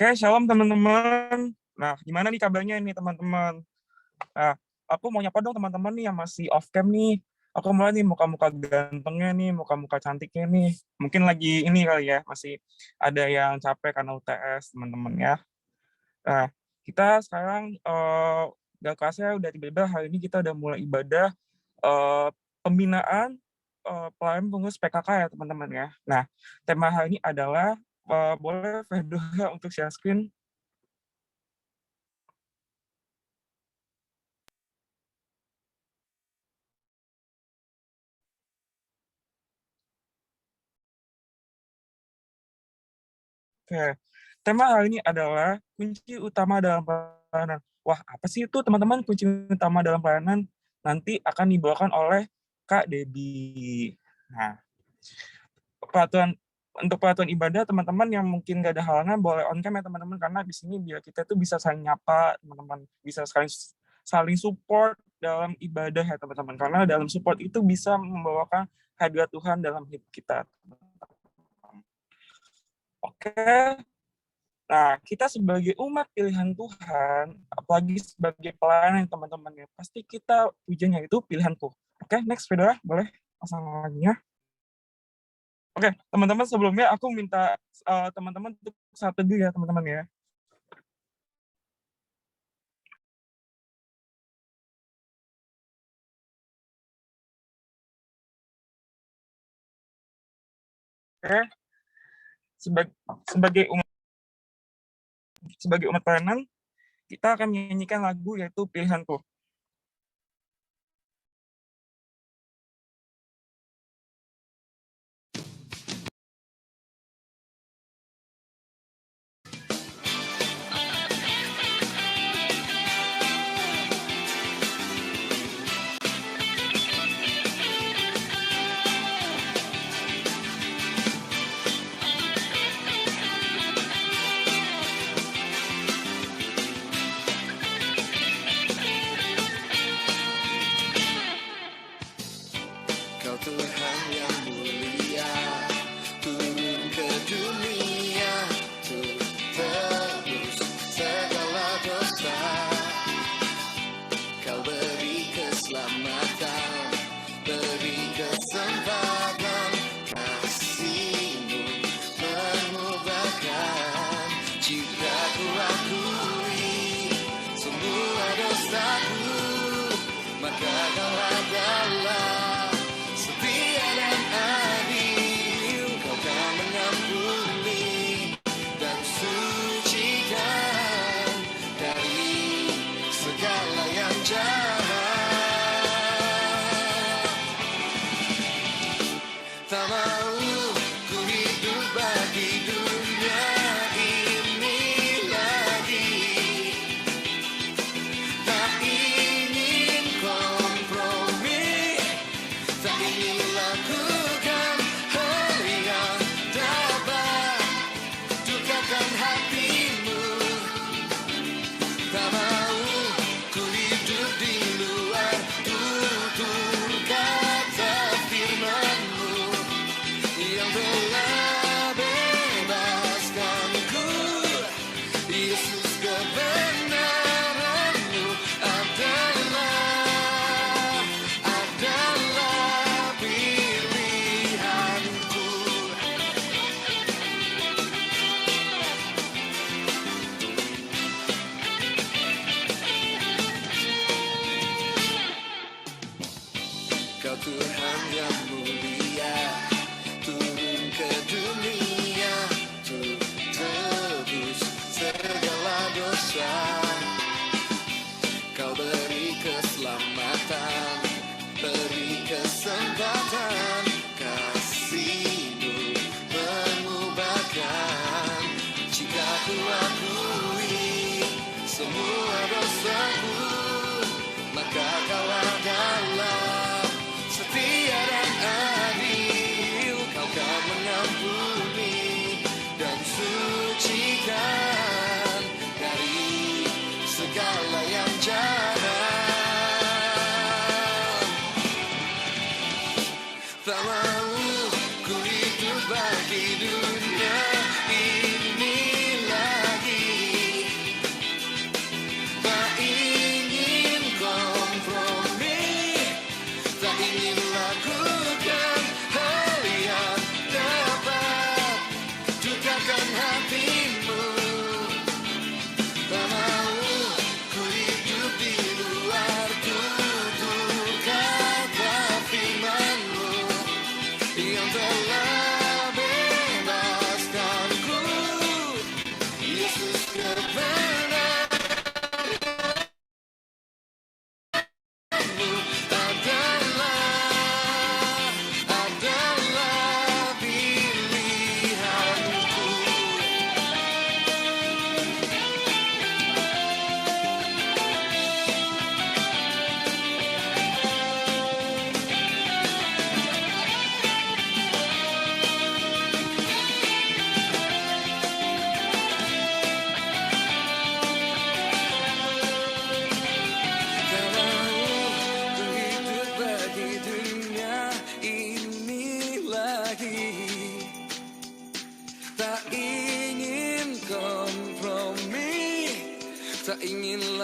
Oke, shalom teman-teman. Nah, gimana nih kabarnya nih teman-teman? Nah, aku mau nyapa dong teman-teman nih yang masih off cam nih. Aku mulai nih muka-muka gantengnya nih, muka-muka cantiknya nih. Mungkin lagi ini kali ya, masih ada yang capek karena UTS teman-teman ya. Nah, kita sekarang gak kerasa udah tiba-tiba hari ini kita udah mulai ibadah pembinaan pelayanan pengurus PKK ya teman-teman ya. Nah, tema hari ini adalah boleh Fedora untuk share screen. Oke, tema hari ini adalah kunci utama dalam pelayanan. Wah, apa sih itu teman-teman kunci utama dalam pelayanan? Nanti akan dibawakan oleh Kak Debbie. Nah, untuk peraturan ibadah teman-teman yang mungkin gak ada halangan boleh on cam ya teman-teman, karena di sini biar kita tuh bisa saling nyapa teman-teman, bisa saling support dalam ibadah ya teman-teman, karena dalam support itu bisa membawakan hadirat Tuhan dalam hidup kita. Oke. Nah, kita sebagai umat pilihan Tuhan, apalagi sebagai pelayan teman-teman ya, pasti kita pujiannya itu pilihanku. Oke, next Fedora, boleh pasang lagi ya. Oke, teman-teman sebelumnya aku minta teman-teman untuk saat teduh ya teman-teman ya. Oke, sebagai umat pelayanan, kita akan menyanyikan lagu yaitu pilihanku. Kau Tuhan yang mulia, turun ke dunia untuk tebus segala dosa. Kau beri keselamatan, beri kesempatan, kasih-Mu mengubahkan. Jika ku akui semua dosaku, maka Kau adalah setia dan adil. Kau kan mengampuni dan sucikan dari segala yang jahat. Tak mau ku hidup bagi dunia ini lagi. Tak ingin kompromi, tak ingin lakukan hal yang dapat dukakan hatimu. Tak mau ku hidup di luar tutur kata firman-Mu yang telah bebaskanku. Yesus, kebenaran-Mu adalah pilihanku. Kau Tuhan yang mulia, turun ke dunia untuk tebus segala dosa. Kau beri keselamatan, beri kesempatan, kasih-Mu mengubahkan. Jika ku akui semua dosaku, maka Kau adalah setia dan adil. Kau kan mengampuni dan sucikan dari segala yang jahat.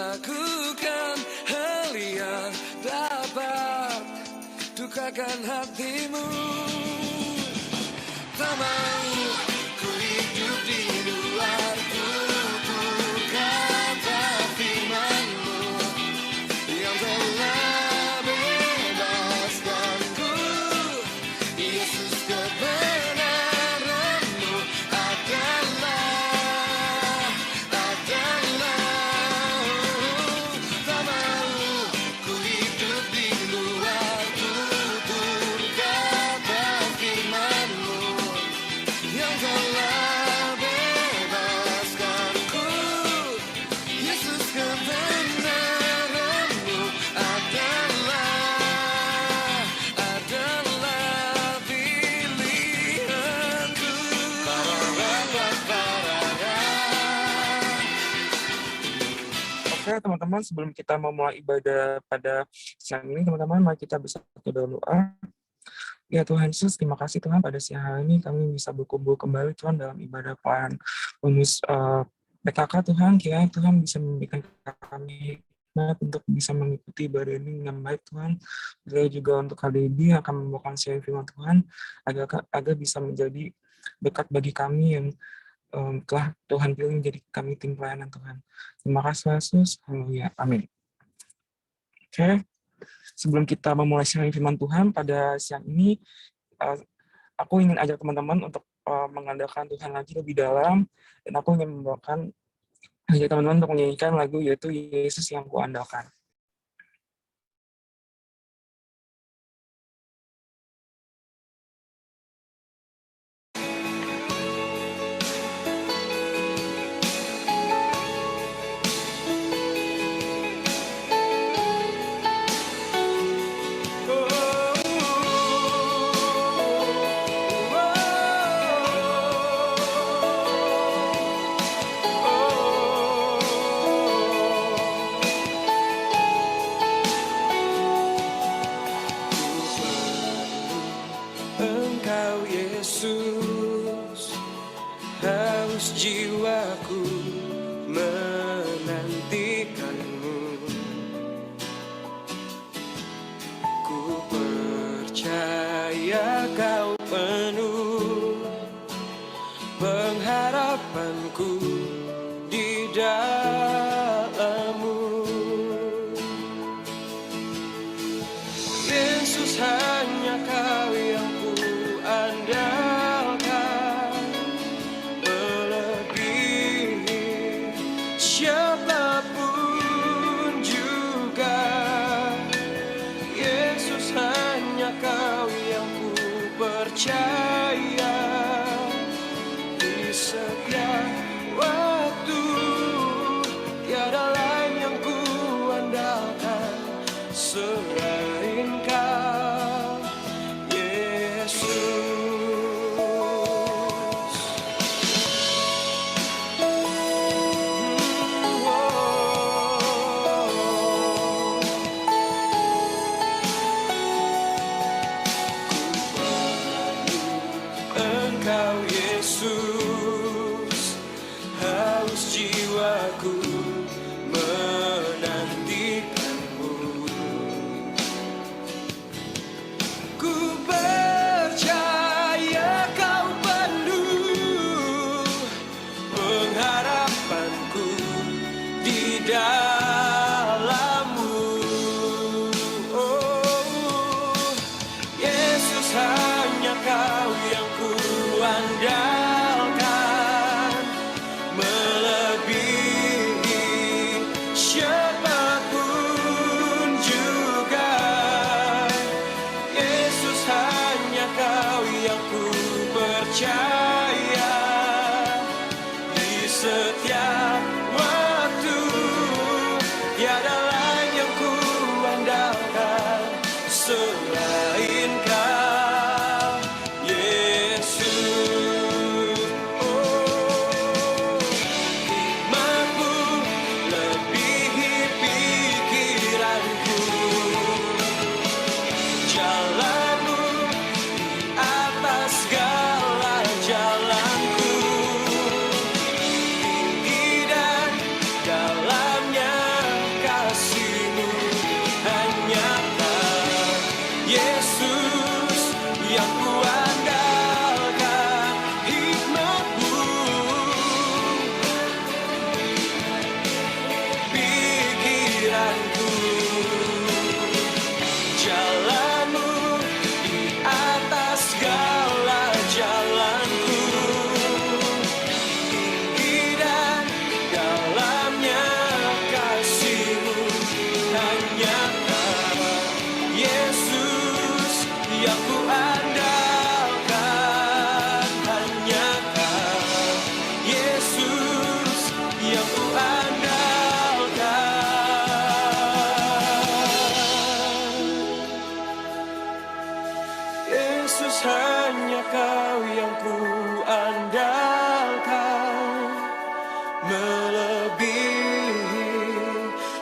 lakukan hal yang dapat dukakan hatimu. Tak mau ku hidup di luar tutur kata firman-Mu yang telah bebaskanku. Yesus, kebenaran-Mu adalah. Tak mau ku hidup di luar tutur kata firman-Mu yang telah bebaskanku. Yesus, kebenaran-Mu adalah pilihanku. Oke teman-teman, sebelum kita memulai ibadah pada siang ini, teman-teman, mari kita bersatu dalam doa. Ya Tuhan Yesus, terima kasih Tuhan pada siang hari ini kami bisa berkumpul kembali Tuhan dalam ibadah pelayanan PKK Tuhan. Kiranya Tuhan bisa memberikan kami hikmat untuk bisa mengikuti ibadah ini dengan baik Tuhan. Dan juga untuk KDB yang akan membawakan sharing firman Tuhan, agar bisa menjadi berkat bagi kami yang telah Tuhan pilih menjadi kami tim pelayanan Tuhan. Terima kasih Yesus. Haleluya. Amin. Oke. Sebelum kita memulai sharing firman Tuhan pada siang ini, aku ingin ajak teman-teman untuk mengandalkan Tuhan lagi lebih dalam, dan aku ingin ajak teman-teman untuk menyanyikan lagu yaitu Yesus yang Kuandalkan.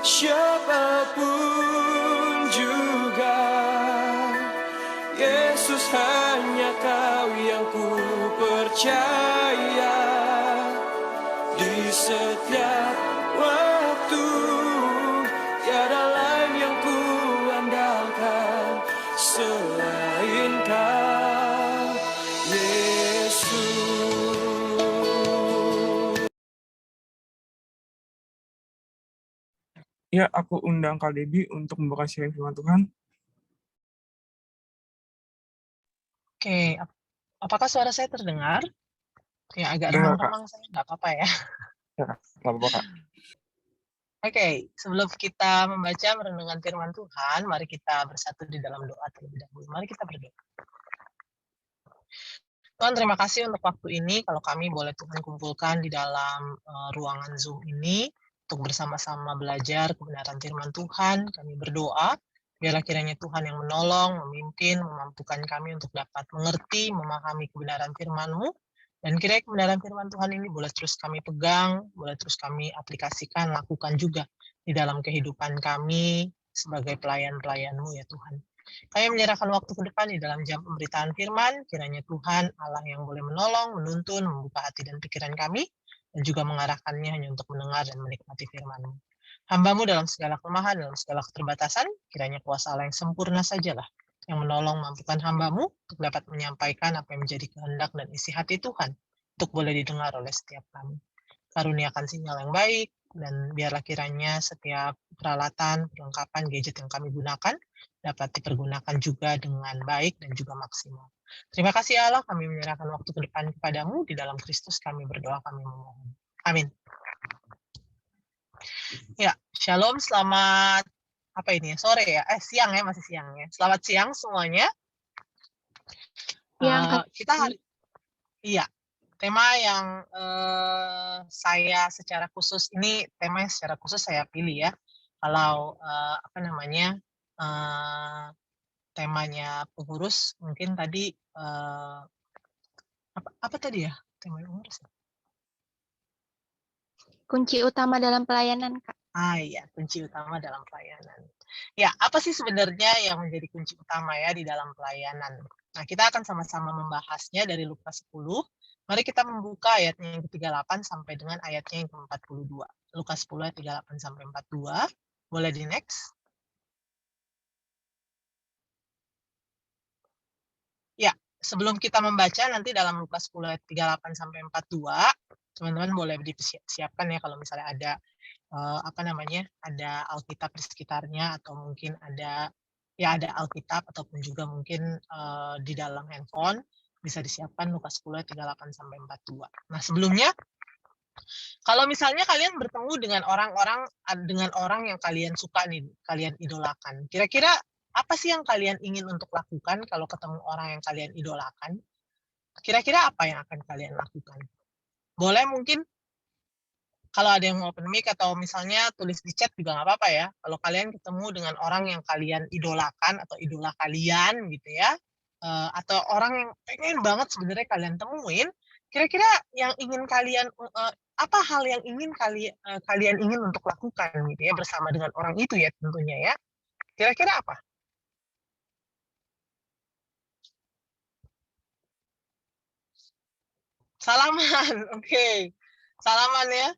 siapapun juga. Yesus hanya Kau yang ku percaya di setiap waktu. Tiada lain yang ku andalkan selain Kau, Yesus. Ya, aku undang Kak Debbie untuk membawakan sharing firman Tuhan. Oke, apakah suara saya terdengar? Ya, agak Dengar, Kak. remang-remang saya, nggak apa-apa ya. Ya, Kak. Nggak apa-apa, Kak. Oke, sebelum kita membaca merenungkan firman Tuhan, mari kita bersatu di dalam doa terlebih dahulu. Mari kita berdoa. Tuhan, terima kasih untuk waktu ini. Kalau kami boleh Tuhan kumpulkan di dalam ruangan Zoom ini untuk bersama-sama belajar kebenaran firman Tuhan. Kami berdoa, biarlah kiranya Tuhan yang menolong, memimpin, memampukan kami untuk dapat mengerti, memahami kebenaran firman-Mu. Dan kiranya kebenaran firman Tuhan ini boleh terus kami pegang, boleh terus kami aplikasikan, lakukan juga di dalam kehidupan kami sebagai pelayan-pelayan-Mu ya Tuhan. Kami menyerahkan waktu ke depan di dalam jam pemberitaan firman, kiranya Tuhan Allah yang boleh menolong, menuntun, membuka hati dan pikiran kami, dan juga mengarahkannya hanya untuk mendengar dan menikmati firman-Mu. Hamba-Mu dalam segala kelemahan, dalam segala keterbatasan, kiranya kuasa Allah yang sempurna sajalah, yang menolong mampukan hamba-Mu untuk dapat menyampaikan apa yang menjadi kehendak dan isi hati Tuhan, untuk boleh didengar oleh setiap kami. Karuniakan sinyal yang baik, dan biarlah kiranya setiap peralatan, perlengkapan, gadget yang kami gunakan dapat dipergunakan juga dengan baik dan juga maksimal. Terima kasih Allah, kami menyerahkan waktu ke depan kepadamu, di dalam Kristus kami berdoa, kami memohon. Amin. Ya, shalom, selamat apa ini ya, sore ya, siang ya, masih siang ya. Selamat siang semuanya. Kita hari, iya, tema yang saya secara khusus, ini tema yang secara khusus saya pilih ya. Kalau apa namanya, temanya pengurus, mungkin tadi apa tadi ya tema pengurus? Kunci utama dalam pelayanan, Kak. Iya, kunci utama dalam pelayanan. Ya, apa sih sebenarnya yang menjadi kunci utama ya di dalam pelayanan? Nah, kita akan sama-sama membahasnya dari Lukas 10. Mari kita membuka ayatnya yang ke-38 sampai dengan ayatnya yang ke-42. Lukas 10 ayat 38 sampai 42. Boleh di next? Ya, sebelum kita membaca nanti dalam Lukas 10 ayat 38 sampai 42, teman-teman boleh disiapkan ya kalau misalnya ada apa namanya, ada Alkitab di sekitarnya, atau mungkin ada Alkitab, ataupun juga mungkin di dalam handphone bisa disiapkan Lukas 10 ayat 38 sampai 42. Nah, sebelumnya kalau misalnya kalian bertemu dengan orang yang kalian suka nih, kalian idolakan, kira-kira apa sih yang kalian ingin untuk lakukan kalau ketemu orang yang kalian idolakan? Kira-kira apa yang akan kalian lakukan? Boleh mungkin kalau ada yang mau open mic atau misalnya tulis di chat juga nggak apa-apa ya. Kalau kalian ketemu dengan orang yang kalian idolakan atau idola kalian gitu ya, atau orang yang pengen banget sebenarnya kalian temuin, kira-kira yang ingin kalian apa hal yang ingin kalian ingin untuk lakukan gitu ya bersama dengan orang itu ya tentunya ya. Kira-kira apa? Salaman, oke. Salaman ya.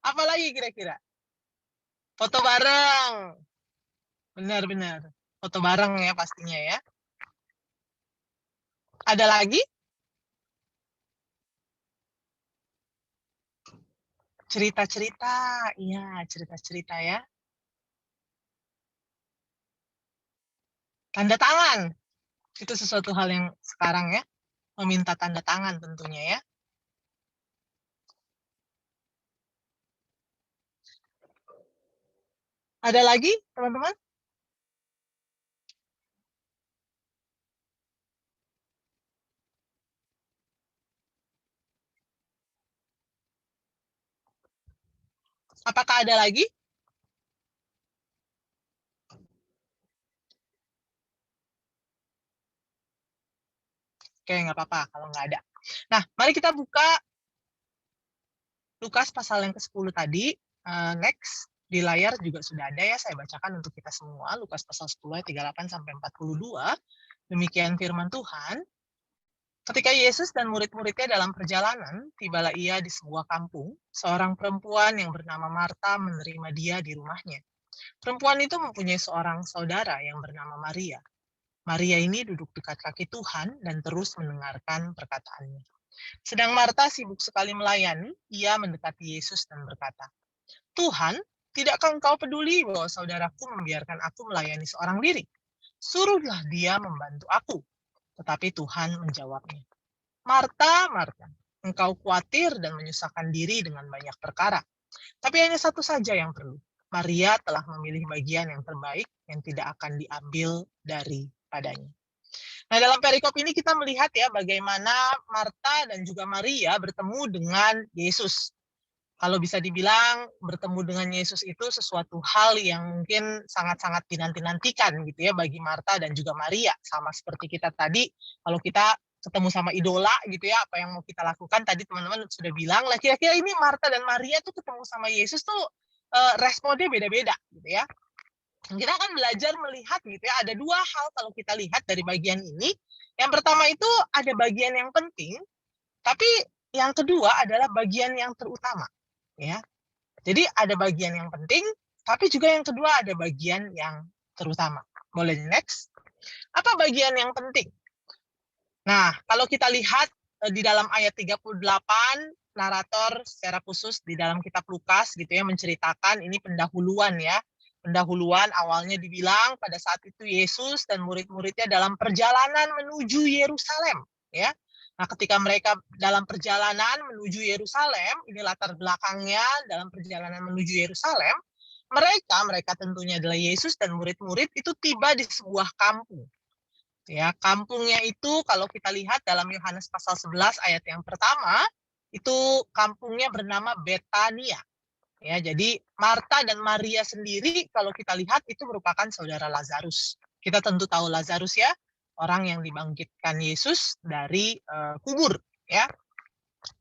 Apa lagi kira-kira? Foto bareng. Benar-benar. Foto bareng ya pastinya ya. Ada lagi? Cerita-cerita. Iya, cerita-cerita ya. Tanda tangan. Itu sesuatu hal yang sekarang ya. Meminta tanda tangan tentunya ya. Ada lagi, teman-teman? Apakah ada lagi? Oke, nggak apa-apa kalau nggak ada. Nah, mari kita buka Lukas pasal yang ke-10 tadi. Next. Di layar juga sudah ada ya, saya bacakan untuk kita semua, Lukas pasal 10 ayat 38 sampai 42. Demikian firman Tuhan. Ketika Yesus dan murid-muridnya dalam perjalanan, tibalah ia di sebuah kampung. Seorang perempuan yang bernama Marta menerima dia di rumahnya. Perempuan itu mempunyai seorang saudara yang bernama Maria. Maria ini duduk dekat kaki Tuhan dan terus mendengarkan perkataannya. Sedang Marta sibuk sekali melayani, ia mendekati Yesus dan berkata, Tuhan, tidakkah engkau peduli bahwa saudaraku membiarkan aku melayani seorang diri? Suruhlah dia membantu aku. Tetapi Tuhan menjawabnya, Marta, Marta, engkau khawatir dan menyusahkan diri dengan banyak perkara. Tapi hanya satu saja yang perlu. Maria telah memilih bagian yang terbaik yang tidak akan diambil daripadanya. Nah, dalam perikop ini kita melihat ya bagaimana Marta dan juga Maria bertemu dengan Yesus. Kalau bisa dibilang bertemu dengan Yesus itu sesuatu hal yang mungkin sangat-sangat dinanti-nantikan gitu ya bagi Marta dan juga Maria. Sama seperti kita tadi, kalau kita ketemu sama idola gitu ya, apa yang mau kita lakukan tadi teman-teman sudah bilang lah, kira-kira ini Marta dan Maria tuh ketemu sama Yesus tuh responnya beda-beda gitu ya. Kita akan belajar melihat gitu ya, ada dua hal kalau kita lihat dari bagian ini. Yang pertama itu ada bagian yang penting, tapi yang kedua adalah bagian yang terutama. Ya, jadi ada bagian yang penting, tapi juga yang kedua ada bagian yang terutama. Boleh next? Apa bagian yang penting? Nah, kalau kita lihat di dalam ayat 38, narator secara khusus di dalam kitab Lukas gitu ya menceritakan ini pendahuluan ya. Pendahuluan awalnya dibilang pada saat itu Yesus dan murid-muridnya dalam perjalanan menuju Yerusalem ya. Nah, ketika mereka dalam perjalanan menuju Yerusalem, ini latar belakangnya dalam perjalanan menuju Yerusalem, mereka tentunya adalah Yesus dan murid-murid itu tiba di sebuah kampung. Ya, kampungnya itu kalau kita lihat dalam Yohanes pasal 11 ayat yang pertama, itu kampungnya bernama Betania. Ya, jadi Marta dan Maria sendiri kalau kita lihat itu merupakan saudara Lazarus. Kita tentu tahu Lazarus ya, orang yang dibangkitkan Yesus dari kubur ya.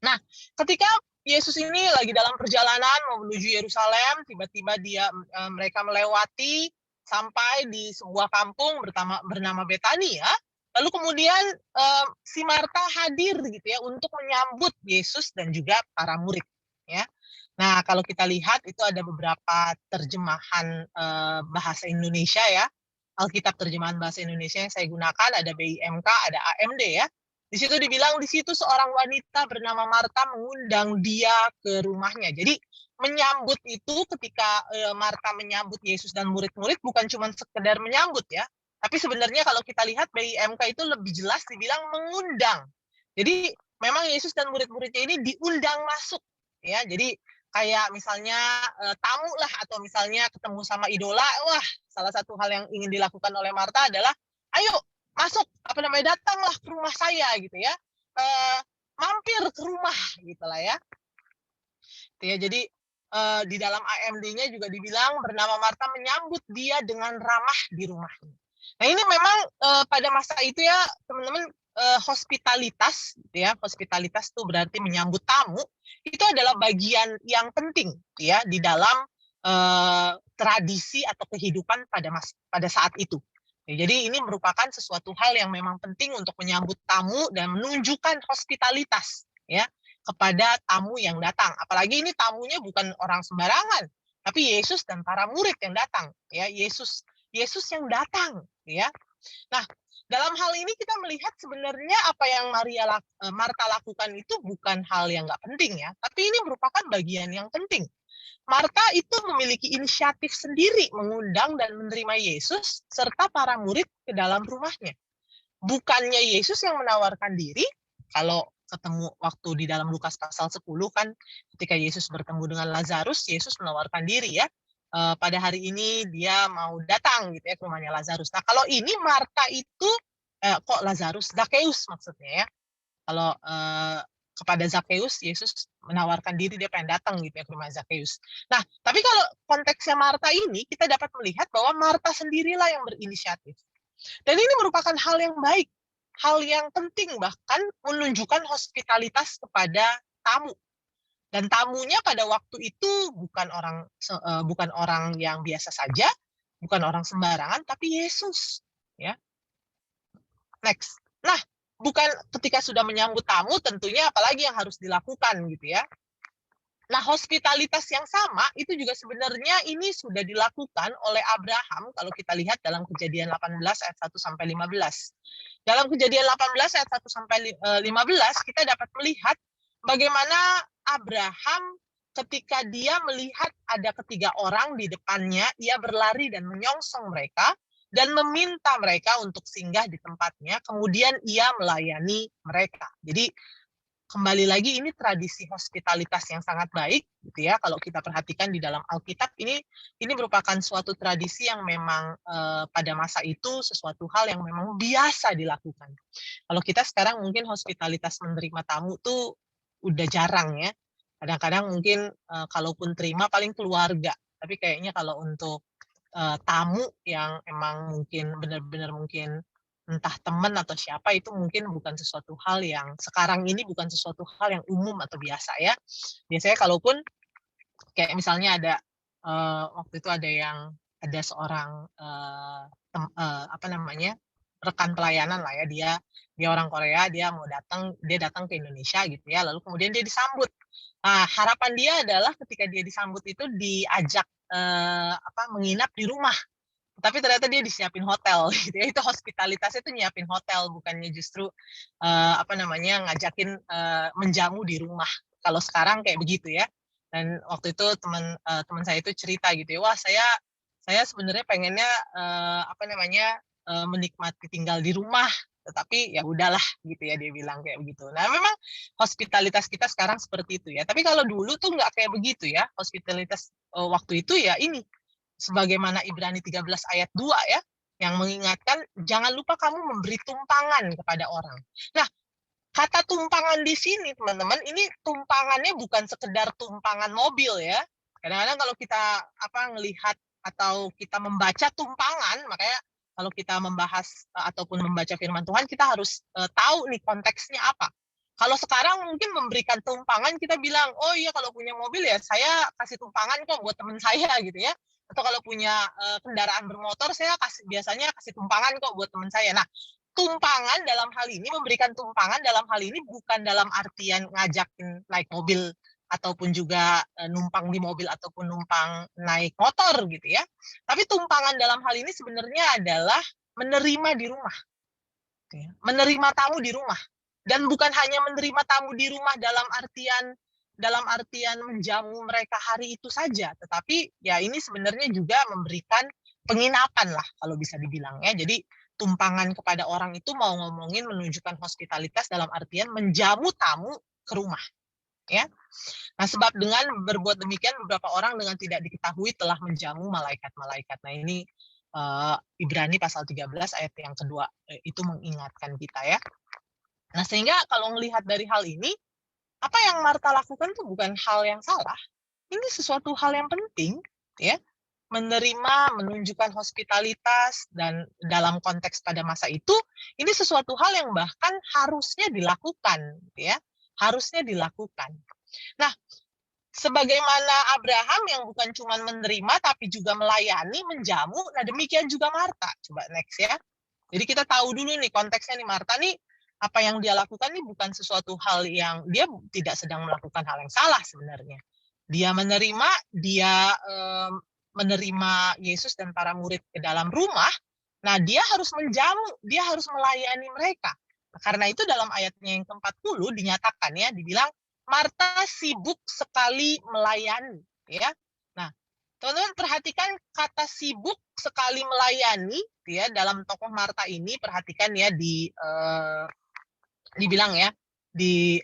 Nah, ketika Yesus ini lagi dalam perjalanan mau menuju Yerusalem, tiba-tiba mereka melewati sampai di sebuah kampung bernama Betania. Lalu kemudian si Marta hadir gitu ya untuk menyambut Yesus dan juga para murid ya. Nah, kalau kita lihat itu ada beberapa terjemahan bahasa Indonesia ya. Alkitab terjemahan bahasa Indonesia yang saya gunakan ada BIMK, ada AMD ya. Di situ dibilang di situ seorang wanita bernama Marta mengundang dia ke rumahnya. Jadi menyambut itu ketika Marta menyambut Yesus dan murid-murid bukan cuma sekedar menyambut ya. Tapi sebenarnya kalau kita lihat BIMK itu lebih jelas dibilang mengundang. Jadi memang Yesus dan murid-muridnya ini diundang masuk ya. Jadi kayak misalnya tamu lah atau misalnya ketemu sama idola, wah salah satu hal yang ingin dilakukan oleh Marta adalah ayo masuk datanglah ke rumah saya gitu ya, mampir ke rumah gitulah ya. Jadi di dalam AMD-nya juga dibilang bernama Marta menyambut dia dengan ramah di rumahnya. Nah ini memang pada masa itu ya teman-teman hospitalitas ya, hospitalitas itu berarti menyambut tamu, itu adalah bagian yang penting ya di dalam tradisi atau kehidupan pada saat itu. Ya, jadi ini merupakan sesuatu hal yang memang penting untuk menyambut tamu dan menunjukkan hospitalitas ya kepada tamu yang datang. Apalagi ini tamunya bukan orang sembarangan, tapi Yesus dan para murid yang datang ya, Yesus yang datang ya. Nah, dalam hal ini kita melihat sebenarnya apa yang Marta lakukan itu bukan hal yang nggak penting ya, tapi ini merupakan bagian yang penting. Marta itu memiliki inisiatif sendiri mengundang dan menerima Yesus serta para murid ke dalam rumahnya. Bukannya Yesus yang menawarkan diri, kalau ketemu waktu di dalam Lukas pasal 10 kan ketika Yesus bertemu dengan Lazarus, Yesus menawarkan diri ya. Pada hari ini dia mau datang gitu ya ke rumahnya Lazarus. Nah, kalau ini Marta itu kok Lazarus, Zakeus maksudnya ya. Kalau kepada Zakeus, Yesus menawarkan diri dia pengen datang gitu ya ke rumah Zakeus. Nah, tapi kalau konteksnya Marta ini kita dapat melihat bahwa Marta sendirilah yang berinisiatif. Dan ini merupakan hal yang baik, hal yang penting bahkan menunjukkan hospitalitas kepada tamu. Dan tamunya pada waktu itu bukan orang yang biasa saja, bukan orang sembarangan, tapi Yesus. Ya, next. Nah, bukan ketika sudah menyambut tamu, tentunya apalagi yang harus dilakukan gitu ya. Nah, hospitalitas yang sama itu juga sebenarnya ini sudah dilakukan oleh Abraham kalau kita lihat dalam Kejadian 18 ayat 1 sampai 15. Dalam Kejadian 18 ayat 1 sampai 15 kita dapat melihat bagaimana Abraham ketika dia melihat ada ketiga orang di depannya, ia berlari dan menyongsong mereka dan meminta mereka untuk singgah di tempatnya, kemudian ia melayani mereka. Jadi kembali lagi ini tradisi hospitalitas yang sangat baik gitu ya. Kalau kita perhatikan di dalam Alkitab ini merupakan suatu tradisi yang memang pada masa itu sesuatu hal yang memang biasa dilakukan. Kalau kita sekarang mungkin hospitalitas menerima tamu tuh udah jarang ya. Kadang-kadang mungkin kalaupun terima paling keluarga. Tapi kayaknya kalau untuk tamu yang emang mungkin benar-benar mungkin entah teman atau siapa itu mungkin bukan sesuatu hal yang sekarang ini bukan sesuatu hal yang umum atau biasa ya. Biasanya kalaupun kayak misalnya ada waktu itu ada seorang rekan pelayanan lah ya, dia orang Korea, dia datang ke Indonesia gitu ya, lalu kemudian dia disambut. Nah, harapan dia adalah ketika dia disambut itu diajak menginap di rumah. Tapi ternyata dia disiapin hotel gitu ya. Itu hospitalitasnya itu nyiapin hotel, bukannya justru ngajakin menjamu di rumah. Kalau sekarang kayak begitu ya. Dan waktu itu teman saya itu cerita gitu ya, wah saya sebenarnya pengennya menikmati tinggal di rumah, tetapi ya udahlah gitu ya, dia bilang kayak begitu. Nah, memang hospitalitas kita sekarang seperti itu ya. Tapi kalau dulu tuh nggak kayak begitu ya. Hospitalitas waktu itu ya ini sebagaimana Ibrani 13 ayat 2 ya, yang mengingatkan jangan lupa kamu memberi tumpangan kepada orang. Nah, kata tumpangan di sini teman-teman, ini tumpangannya bukan sekedar tumpangan mobil ya. Kadang-kadang kalau kita ngelihat atau kita membaca tumpangan, makanya kalau kita membahas ataupun membaca firman Tuhan, kita harus tahu nih konteksnya apa. Kalau sekarang mungkin memberikan tumpangan, kita bilang, oh iya kalau punya mobil ya saya kasih tumpangan kok buat teman saya gitu ya. Atau kalau punya kendaraan bermotor, saya biasanya kasih tumpangan kok buat teman saya. Nah, tumpangan dalam hal ini, memberikan tumpangan dalam hal ini bukan dalam artian ngajakin naik mobil, ataupun juga numpang di mobil, ataupun numpang naik motor gitu ya. Tapi tumpangan dalam hal ini sebenarnya adalah menerima di rumah. Menerima tamu di rumah. Dan bukan hanya menerima tamu di rumah dalam artian menjamu mereka hari itu saja, tetapi ya ini sebenarnya juga memberikan penginapan lah kalau bisa dibilang ya. Jadi tumpangan kepada orang itu mau ngomongin menunjukkan hospitalitas dalam artian menjamu tamu ke rumah ya. Nah, sebab dengan berbuat demikian beberapa orang dengan tidak diketahui telah menjamu malaikat-malaikat. Nah, ini Ibrani pasal 13 ayat yang kedua itu mengingatkan kita ya. Nah, sehingga kalau melihat dari hal ini, apa yang Marta lakukan itu bukan hal yang salah. Ini sesuatu hal yang penting, ya. Menerima, menunjukkan hospitalitas, dan dalam konteks pada masa itu, ini sesuatu hal yang bahkan harusnya dilakukan, ya. Harusnya dilakukan. Nah, sebagaimana Abraham yang bukan cuma menerima, tapi juga melayani, menjamu, nah demikian juga Marta. Coba next ya. Jadi kita tahu dulu nih konteksnya nih, Marta nih, apa yang dia lakukan ini bukan sesuatu hal yang dia tidak sedang melakukan hal yang salah sebenarnya. Dia menerima Yesus dan para murid ke dalam rumah. Nah, dia harus menjamu, dia harus melayani mereka. Nah, karena itu dalam ayatnya yang ke-40 dinyatakan ya, dibilang Marta sibuk sekali melayani, ya. Nah, teman-teman perhatikan kata sibuk sekali melayani, ya, dalam tokoh Marta ini perhatikan ya dibilang ya di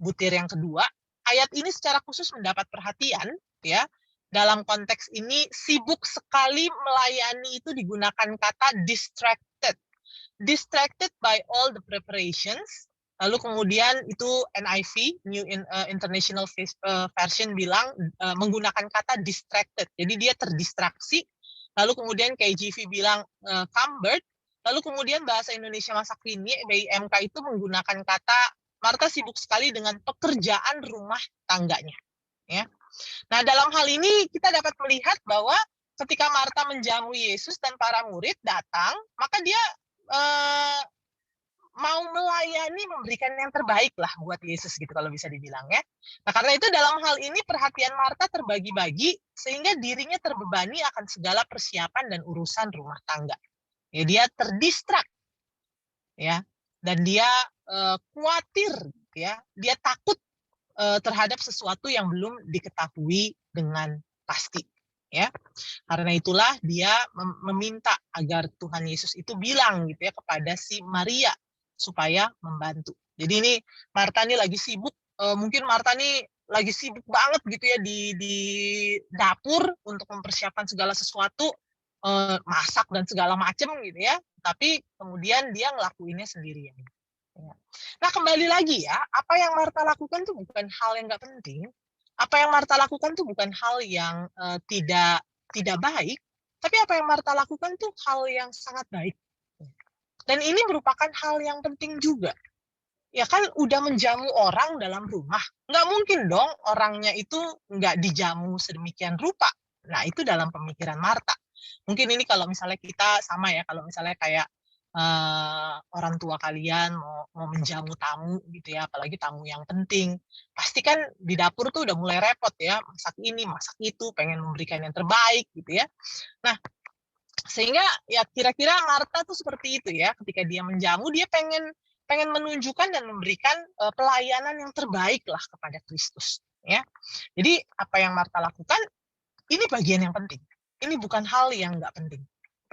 butir yang kedua, ayat ini secara khusus mendapat perhatian ya. Dalam konteks ini sibuk sekali melayani itu digunakan kata distracted by all the preparations. Lalu kemudian itu NIV New International Version bilang menggunakan kata distracted. Jadi dia terdistraksi. Lalu kemudian KJV bilang cumbered. Lalu kemudian bahasa Indonesia masa kini BIMK itu menggunakan kata Marta sibuk sekali dengan pekerjaan rumah tangganya. Ya. Nah, dalam hal ini kita dapat melihat bahwa ketika Marta menjamu Yesus dan para murid datang, maka dia mau melayani, memberikan yang terbaik lah buat Yesus gitu kalau bisa dibilang ya. Nah, karena itu dalam hal ini perhatian Marta terbagi-bagi sehingga dirinya terbebani akan segala persiapan dan urusan rumah tangga. Ya, dia terdistrak ya, dan dia khawatir ya, dia takut terhadap sesuatu yang belum diketahui dengan pasti ya. Karena itulah dia meminta agar Tuhan Yesus itu bilang gitu ya kepada si Maria supaya membantu. Jadi ini Marta nih lagi sibuk, mungkin Marta nih lagi sibuk banget gitu ya di dapur untuk mempersiapkan segala sesuatu, masak dan segala macam gitu ya. Tapi kemudian dia ngelakuinnya sendirian. Nah, kembali lagi ya, apa yang Marta lakukan tuh bukan hal yang nggak penting. Apa yang Marta lakukan tuh bukan hal yang tidak baik, tapi apa yang Marta lakukan tuh hal yang sangat baik. Dan ini merupakan hal yang penting juga. Ya kan udah menjamu orang dalam rumah. Nggak mungkin dong orangnya itu nggak dijamu sedemikian rupa. Nah, itu dalam pemikiran Marta. Mungkin ini kalau misalnya kita sama ya, kalau misalnya kayak orang tua kalian mau menjamu tamu gitu ya, apalagi tamu yang penting. Pasti kan di dapur tuh udah mulai repot ya, masak ini, masak itu, pengen memberikan yang terbaik gitu ya. Nah, sehingga ya kira-kira Marta tuh seperti itu ya, ketika dia menjamu dia pengen menunjukkan dan memberikan pelayanan yang terbaik lah kepada Kristus ya. Jadi apa yang Marta lakukan ini bagian yang penting. Ini bukan hal yang nggak penting.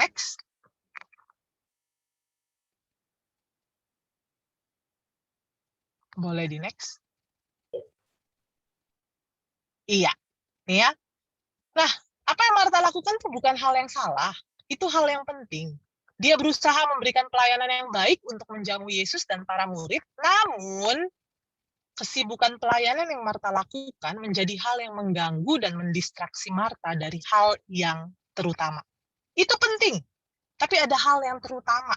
Next. Boleh di next. Iya, ya. Nah, apa yang Marta lakukan itu bukan hal yang salah. Itu hal yang penting. Dia berusaha memberikan pelayanan yang baik untuk menjamu Yesus dan para murid, namun kesibukan pelayanan yang Marta lakukan menjadi hal yang mengganggu dan mendistraksi Marta dari hal yang terutama. Itu penting, tapi ada hal yang terutama.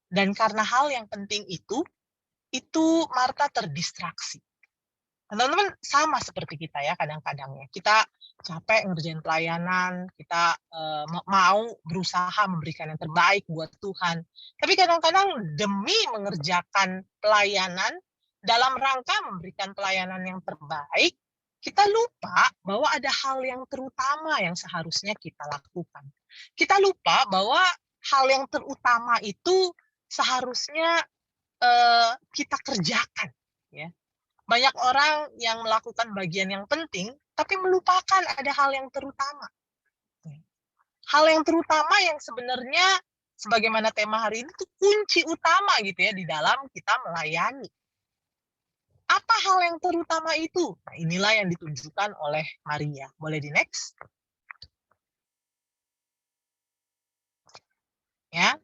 Dan karena hal yang penting itu Marta terdistraksi. Teman-teman sama seperti kita ya kadang-kadang ya. Kita capek ngerjain pelayanan, kita mau berusaha memberikan yang terbaik buat Tuhan. Tapi kadang-kadang demi mengerjakan pelayanan, dalam rangka memberikan pelayanan yang terbaik, kita lupa bahwa ada hal yang terutama yang seharusnya kita lakukan. Kita lupa bahwa hal yang terutama itu seharusnya kita kerjakan. Ya. Banyak orang yang melakukan bagian yang penting, tapi melupakan ada hal yang terutama. Hal yang terutama yang sebenarnya, sebagaimana tema hari ini, itu kunci utama gitu ya di dalam kita melayani. Apa hal yang terutama itu? Nah, inilah yang ditunjukkan oleh Maria. Boleh di next? Ya.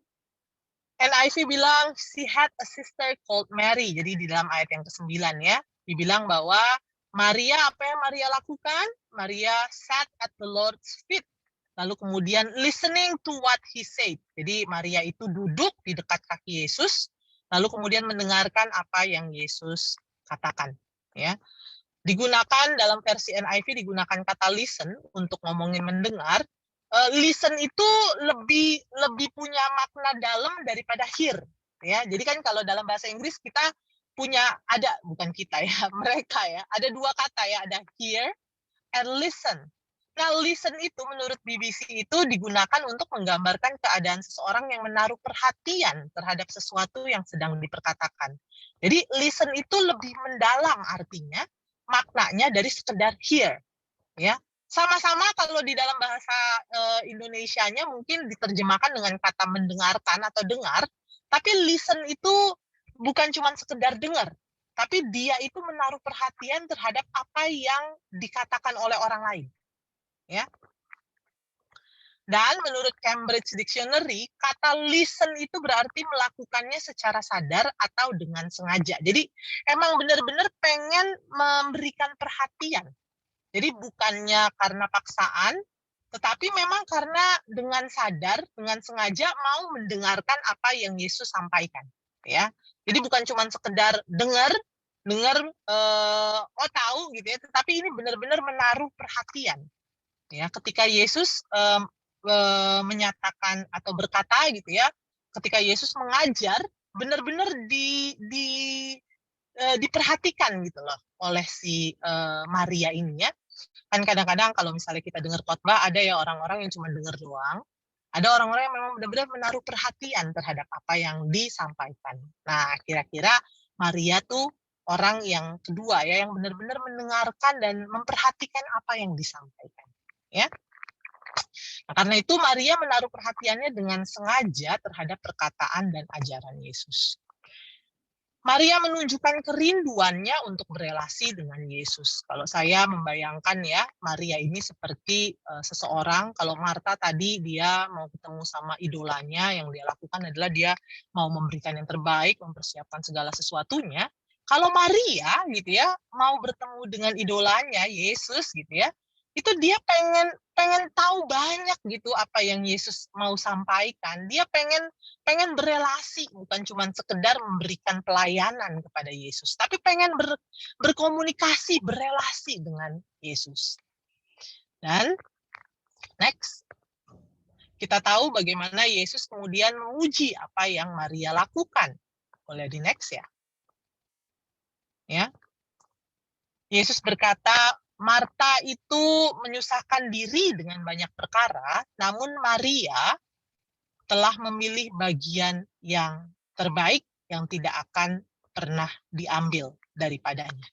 NIV bilang, she had a sister called Mary. Jadi di dalam ayat yang ke-9 ya, dibilang bahwa Maria, apa yang Maria lakukan? Maria sat at the Lord's feet. Lalu kemudian listening to what he said. Jadi Maria itu duduk di dekat kaki Yesus, lalu kemudian mendengarkan apa yang Yesus katakan. Ya. Digunakan dalam versi NIV digunakan kata listen untuk ngomongin mendengar. Listen itu lebih punya makna dalam daripada hear ya. Jadi kan kalau dalam bahasa Inggris kita punya bukan kita ya, mereka ya, ada dua kata ya, ada hear and listen. Nah, listen itu menurut BBC itu digunakan untuk menggambarkan keadaan seseorang yang menaruh perhatian terhadap sesuatu yang sedang diperkatakan. Jadi listen itu lebih mendalam artinya, maknanya dari sekedar hear ya. Sama-sama kalau di dalam bahasa Indonesianya mungkin diterjemahkan dengan kata mendengarkan atau dengar, tapi listen itu bukan cuma sekedar dengar, tapi dia itu menaruh perhatian terhadap apa yang dikatakan oleh orang lain. Ya. Dan menurut Cambridge Dictionary, kata listen itu berarti melakukannya secara sadar atau dengan sengaja. Jadi emang benar-benar pengen memberikan perhatian. Jadi bukannya karena paksaan, tetapi memang karena dengan sadar, dengan sengaja mau mendengarkan apa yang Yesus sampaikan. Ya, jadi bukan cuma sekedar dengar, dengar, oh tahu gitu ya, tetapi ini benar-benar menaruh perhatian. Ya, ketika Yesus menyatakan atau berkata gitu ya, ketika Yesus mengajar, benar-benar diperhatikan gitu loh oleh si Maria ini ya. Kan kadang-kadang kalau misalnya kita dengar khotbah, ada ya orang-orang yang cuma dengar doang, ada orang-orang yang memang benar-benar menaruh perhatian terhadap apa yang disampaikan. Nah, kira-kira Maria tuh orang yang kedua ya, yang benar-benar mendengarkan dan memperhatikan apa yang disampaikan. Ya. Nah, karena itu Maria menaruh perhatiannya dengan sengaja terhadap perkataan dan ajaran Yesus. Maria menunjukkan kerinduannya untuk berelasi dengan Yesus. Kalau saya membayangkan ya, Maria ini seperti seseorang, kalau Marta tadi dia mau ketemu sama idolanya, yang dia lakukan adalah dia mau memberikan yang terbaik, mempersiapkan segala sesuatunya. Kalau Maria gitu ya, mau bertemu dengan idolanya, Yesus gitu ya, itu dia pengen tahu banyak gitu apa yang Yesus mau sampaikan. Dia pengen berelasi, bukan cuma sekedar memberikan pelayanan kepada Yesus, tapi pengen berkomunikasi, berelasi dengan Yesus. Dan next, kita tahu bagaimana Yesus kemudian menguji apa yang Maria lakukan. Boleh di next ya. Ya. Yesus berkata, Marta itu menyusahkan diri dengan banyak perkara, namun Maria telah memilih bagian yang terbaik yang tidak akan pernah diambil daripadanya.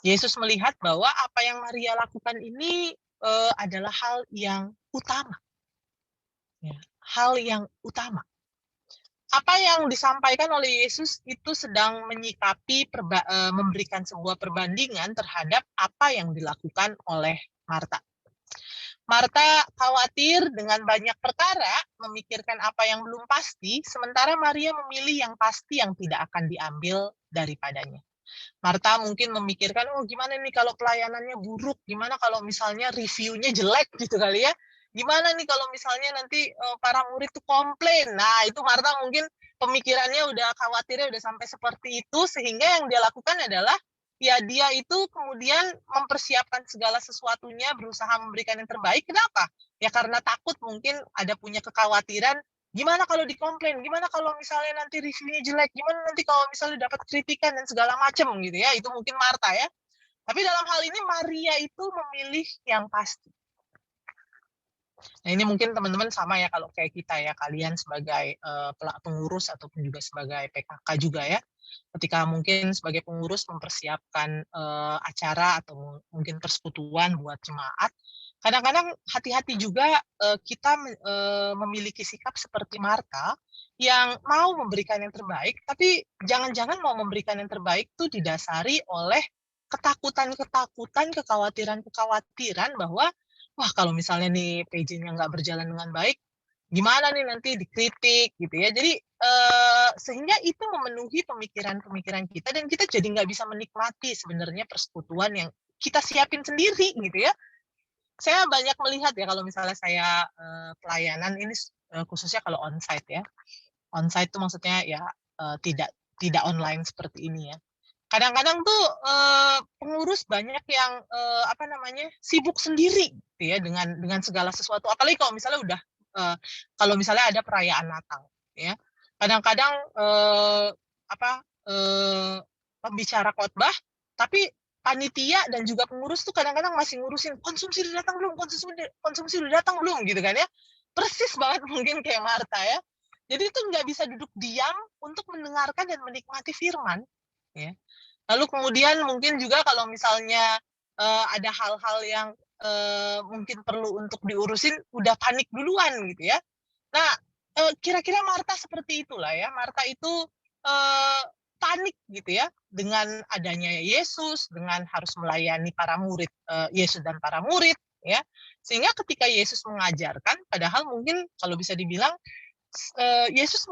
Yesus melihat bahwa apa yang Maria lakukan ini adalah hal yang utama. Ya, hal yang utama. Apa yang disampaikan oleh Yesus itu sedang menyikapi, memberikan sebuah perbandingan terhadap apa yang dilakukan oleh Marta. Marta khawatir dengan banyak perkara, memikirkan apa yang belum pasti, sementara Maria memilih yang pasti yang tidak akan diambil daripadanya. Marta mungkin memikirkan, oh gimana nih kalau pelayanannya buruk, gimana kalau misalnya reviewnya jelek gitu kali ya, gimana nih kalau misalnya nanti para murid tuh komplain. Nah itu Marta mungkin pemikirannya udah khawatirnya udah sampai seperti itu, sehingga yang dia lakukan adalah ya dia itu kemudian mempersiapkan segala sesuatunya, berusaha memberikan yang terbaik. Kenapa? Ya karena takut mungkin ada punya kekhawatiran, gimana kalau dikomplain, gimana kalau misalnya nanti reviewnya jelek, gimana nanti kalau misalnya dapat kritikan dan segala macam gitu ya. Itu mungkin Marta ya. Tapi dalam hal ini Maria itu memilih yang pasti. Nah ini mungkin teman-teman sama ya kalau kayak kita ya, kalian sebagai pengurus ataupun juga sebagai PKK juga ya, ketika mungkin sebagai pengurus mempersiapkan acara atau mungkin persekutuan buat jemaat, kadang-kadang hati-hati juga kita memiliki sikap seperti Marta yang mau memberikan yang terbaik, tapi jangan-jangan mau memberikan yang terbaik itu didasari oleh ketakutan-ketakutan, kekhawatiran-kekhawatiran bahwa wah kalau misalnya nih PJ-nya nggak berjalan dengan baik, gimana nih nanti dikritik gitu ya. Jadi sehingga itu memenuhi pemikiran-pemikiran kita dan kita jadi nggak bisa menikmati sebenarnya persekutuan yang kita siapin sendiri gitu ya. Saya banyak melihat ya kalau misalnya saya pelayanan ini khususnya kalau onsite ya. Onsite itu maksudnya ya tidak online seperti ini ya. Kadang-kadang tuh pengurus banyak yang sibuk sendiri gitu ya dengan segala sesuatu. Apalagi kalau misalnya udah kalau misalnya ada perayaan Natal ya. Kadang-kadang pembicara khotbah, tapi panitia dan juga pengurus tuh kadang-kadang masih ngurusin konsumsi udah datang belum, konsumsi udah datang belum gitu kan ya. Persis banget mungkin kayak Marta ya. Jadi itu nggak bisa duduk diam untuk mendengarkan dan menikmati firman ya. Lalu kemudian mungkin juga kalau misalnya ada hal-hal yang mungkin perlu untuk diurusin, udah panik duluan gitu ya. Nah, kira-kira Marta seperti itulah ya. Marta itu panik gitu ya dengan adanya Yesus, dengan harus melayani para murid Yesus dan para murid ya. Sehingga ketika Yesus mengajarkan, padahal mungkin kalau bisa dibilang Yesus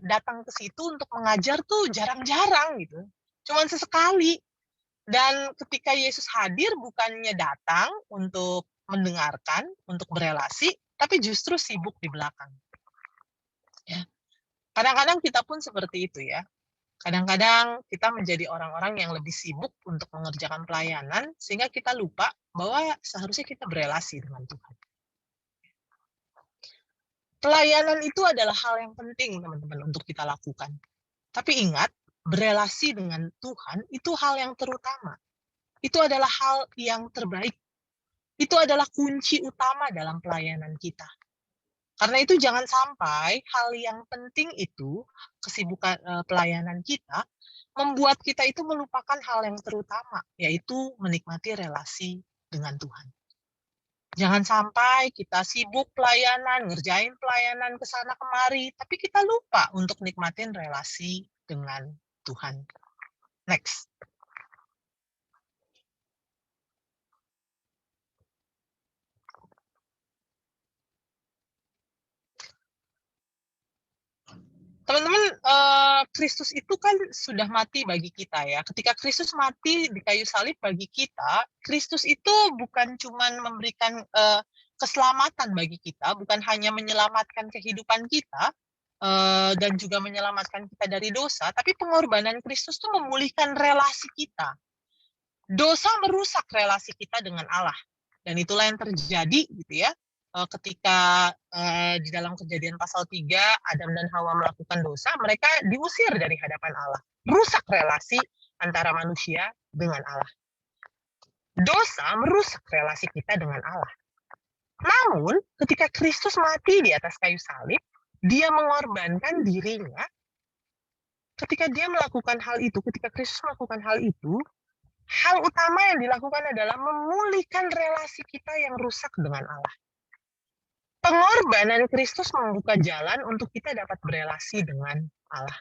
datang ke situ untuk mengajar tuh jarang-jarang gitu. Cuman sesekali. Dan ketika Yesus hadir bukannya datang untuk mendengarkan, untuk berelasi, tapi justru sibuk di belakang. Ya. Kadang-kadang kita pun seperti itu ya. Kadang-kadang kita menjadi orang-orang yang lebih sibuk untuk mengerjakan pelayanan, sehingga kita lupa bahwa seharusnya kita berelasi dengan Tuhan. Pelayanan itu adalah hal yang penting, teman-teman, untuk kita lakukan. Tapi ingat, berelasi dengan Tuhan itu hal yang terutama. Itu adalah hal yang terbaik. Itu adalah kunci utama dalam pelayanan kita. Karena itu jangan sampai hal yang penting itu, kesibukan pelayanan kita, membuat kita itu melupakan hal yang terutama, yaitu menikmati relasi dengan Tuhan. Jangan sampai kita sibuk pelayanan, ngerjain pelayanan ke sana kemari, tapi kita lupa untuk nikmatin relasi dengan Tuhan. Next. Teman-teman, Kristus itu kan sudah mati bagi kita ya. Ketika Kristus mati di kayu salib bagi kita, Kristus itu bukan cuma memberikan keselamatan bagi kita, bukan hanya menyelamatkan kehidupan kita, dan juga menyelamatkan kita dari dosa, tapi pengorbanan Kristus itu memulihkan relasi kita. Dosa merusak relasi kita dengan Allah. Dan itulah yang terjadi gitu ya. Ketika di dalam Kejadian pasal 3, Adam dan Hawa melakukan dosa, mereka diusir dari hadapan Allah. Rusak relasi antara manusia dengan Allah. Dosa merusak relasi kita dengan Allah. Namun, ketika Kristus mati di atas kayu salib, dia mengorbankan dirinya. Ketika dia melakukan hal itu, ketika Kristus melakukan hal itu, hal utama yang dilakukan adalah memulihkan relasi kita yang rusak dengan Allah. Pengorbanan Kristus membuka jalan untuk kita dapat berelasi dengan Allah.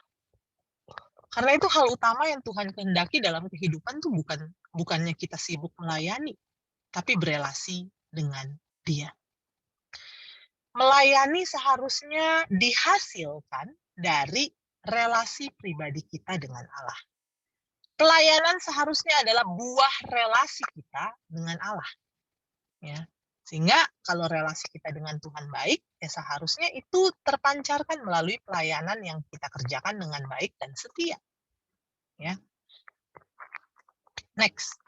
Karena itu hal utama yang Tuhan kehendaki dalam kehidupan tuh bukannya kita sibuk melayani, tapi berelasi dengan Dia. Melayani seharusnya dihasilkan dari relasi pribadi kita dengan Allah. Pelayanan seharusnya adalah buah relasi kita dengan Allah. Ya. Sehingga kalau relasi kita dengan Tuhan baik, ya seharusnya itu terpancarkan melalui pelayanan yang kita kerjakan dengan baik dan setia. Ya. Next.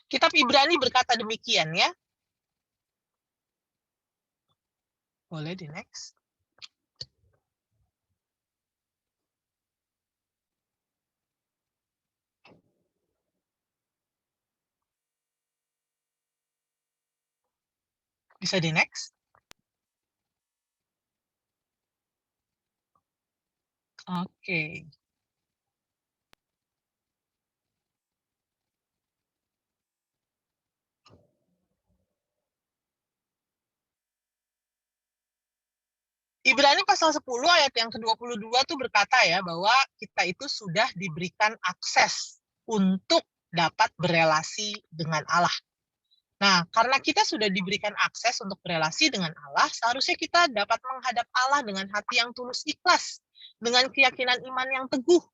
Kitab Ibrani berkata demikian ya. Boleh di next. Bisa di next? Oke. Ibrani pasal 10 ayat yang ke-22 tuh berkata ya bahwa kita itu sudah diberikan akses untuk dapat berelasi dengan Allah. Nah, karena kita sudah diberikan akses untuk berelasi dengan Allah, seharusnya kita dapat menghadap Allah dengan hati yang tulus ikhlas, dengan keyakinan iman yang teguh.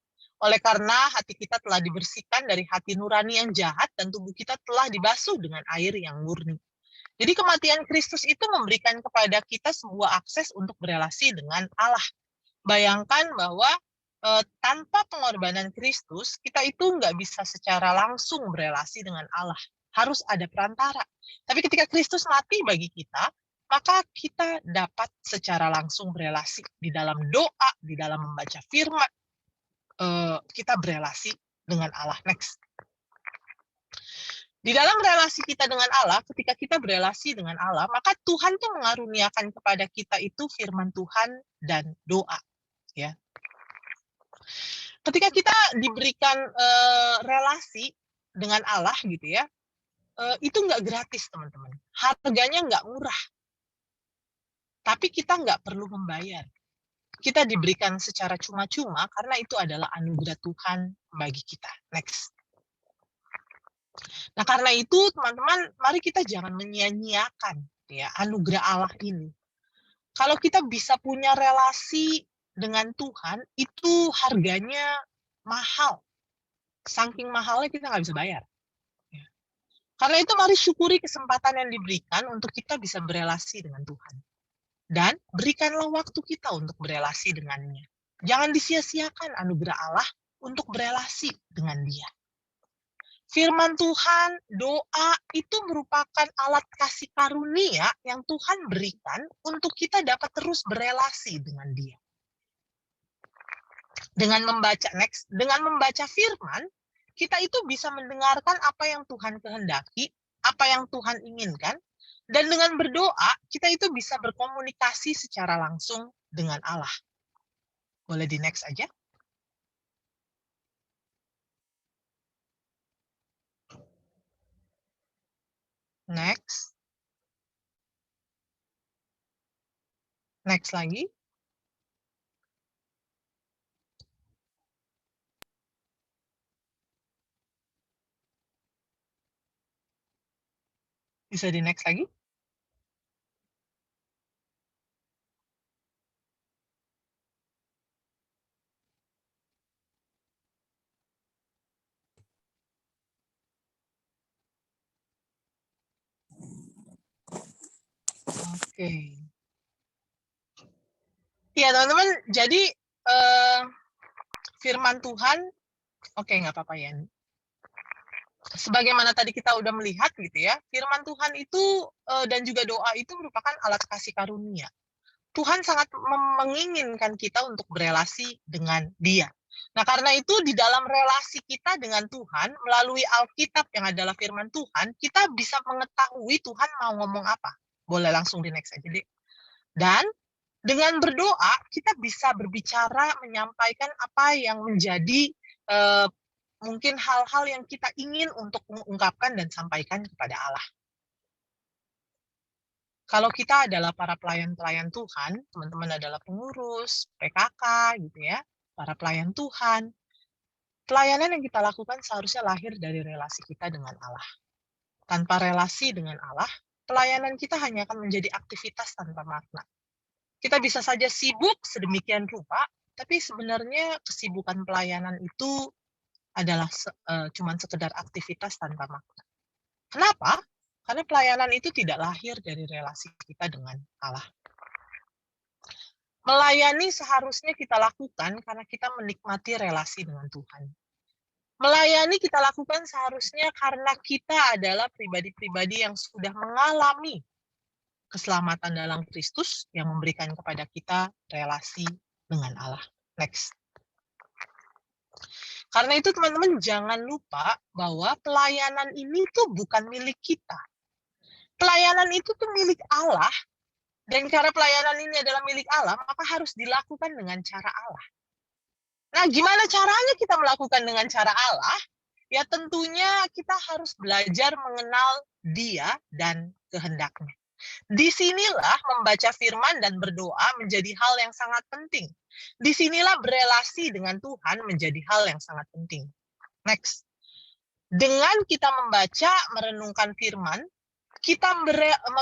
Oleh karena hati kita telah dibersihkan dari hati nurani yang jahat dan tubuh kita telah dibasuh dengan air yang murni. Jadi kematian Kristus itu memberikan kepada kita sebuah akses untuk berelasi dengan Allah. Bayangkan bahwa tanpa pengorbanan Kristus, kita itu nggak bisa secara langsung berelasi dengan Allah. Harus ada perantara. Tapi ketika Kristus mati bagi kita, maka kita dapat secara langsung berelasi. Di dalam doa, di dalam membaca firman, kita berelasi dengan Allah. Next. Di dalam relasi kita dengan Allah, ketika kita berelasi dengan Allah, maka Tuhan tuh mengaruniakan kepada kita itu firman Tuhan dan doa. Ya. Ketika kita diberikan relasi dengan Allah gitu ya, itu nggak gratis teman-teman. Harganya nggak murah. Tapi kita nggak perlu membayar. Kita diberikan secara cuma-cuma karena itu adalah anugerah Tuhan bagi kita. Next. Nah, karena itu teman-teman, mari kita jangan menyia-nyiakan ya anugerah Allah ini. Kalau kita bisa punya relasi dengan Tuhan, itu harganya mahal. Saking mahalnya kita nggak bisa bayar. Ya. Karena itu mari syukuri kesempatan yang diberikan untuk kita bisa berelasi dengan Tuhan. Dan berikanlah waktu kita untuk berelasi dengannya. Jangan disia-siakan anugerah Allah untuk berelasi dengan Dia. Firman Tuhan, doa itu merupakan alat kasih karunia yang Tuhan berikan untuk kita dapat terus berelasi dengan Dia. Dengan membaca firman, kita itu bisa mendengarkan apa yang Tuhan kehendaki, apa yang Tuhan inginkan, dan dengan berdoa, kita itu bisa berkomunikasi secara langsung dengan Allah. Boleh di next aja? Next. Next lagi. Bisa di next lagi? Oke. Ya teman-teman, jadi firman Tuhan, oke nggak apa-apa ya. Sebagaimana tadi kita udah melihat gitu ya, firman Tuhan itu dan juga doa itu merupakan alat kasih karunia. Tuhan sangat menginginkan kita untuk berelasi dengan Dia. Nah, karena itu di dalam relasi kita dengan Tuhan, melalui Alkitab yang adalah firman Tuhan, kita bisa mengetahui Tuhan mau ngomong apa. Boleh langsung di next aja deh. Dan dengan berdoa, kita bisa berbicara, menyampaikan apa yang menjadi mungkin hal-hal yang kita ingin untuk mengungkapkan dan sampaikan kepada Allah. Kalau kita adalah para pelayan-pelayan Tuhan, teman-teman adalah pengurus, PKK gitu ya, para pelayan Tuhan, pelayanan yang kita lakukan seharusnya lahir dari relasi kita dengan Allah. Tanpa relasi dengan Allah, pelayanan kita hanya akan menjadi aktivitas tanpa makna. Kita bisa saja sibuk sedemikian rupa, tapi sebenarnya kesibukan pelayanan itu adalah cuma sekedar aktivitas tanpa makna. Kenapa? Karena pelayanan itu tidak lahir dari relasi kita dengan Allah. Melayani seharusnya kita lakukan karena kita menikmati relasi dengan Tuhan. Melayani kita lakukan seharusnya karena kita adalah pribadi-pribadi yang sudah mengalami keselamatan dalam Kristus yang memberikan kepada kita relasi dengan Allah. Next. Karena itu teman-teman jangan lupa bahwa pelayanan ini tuh bukan milik kita. Pelayanan itu tuh milik Allah, dan karena pelayanan ini adalah milik Allah, maka harus dilakukan dengan cara Allah. Nah, gimana caranya kita melakukan dengan cara Allah? Ya tentunya kita harus belajar mengenal Dia dan kehendaknya. Disinilah membaca firman dan berdoa menjadi hal yang sangat penting. Disinilah berelasi dengan Tuhan menjadi hal yang sangat penting. Next. Dengan kita membaca, merenungkan firman, kita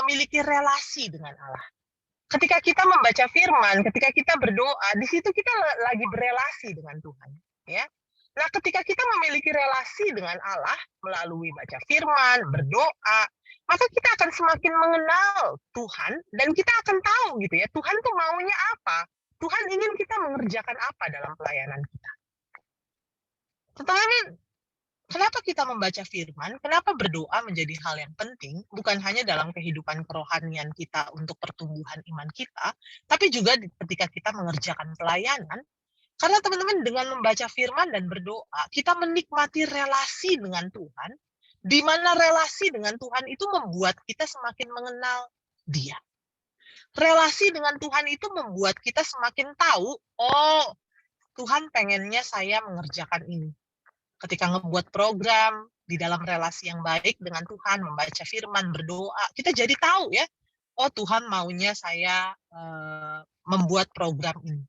memiliki relasi dengan Allah. Ketika kita membaca firman, ketika kita berdoa, di situ kita lagi berelasi dengan Tuhan. Ya. Nah, ketika kita memiliki relasi dengan Allah melalui baca firman, berdoa, maka kita akan semakin mengenal Tuhan dan kita akan tahu gitu ya, Tuhan tuh maunya apa? Tuhan ingin kita mengerjakan apa dalam pelayanan kita. Teman-teman, kenapa kita membaca firman? Kenapa berdoa menjadi hal yang penting? Bukan hanya dalam kehidupan kerohanian kita untuk pertumbuhan iman kita, tapi juga ketika kita mengerjakan pelayanan. Karena teman-teman dengan membaca firman dan berdoa, kita menikmati relasi dengan Tuhan, di mana relasi dengan Tuhan itu membuat kita semakin mengenal Dia. Relasi dengan Tuhan itu membuat kita semakin tahu, oh Tuhan pengennya saya mengerjakan ini. Ketika ngebuat program di dalam relasi yang baik dengan Tuhan, membaca firman, berdoa, kita jadi tahu ya, oh Tuhan maunya saya membuat program ini.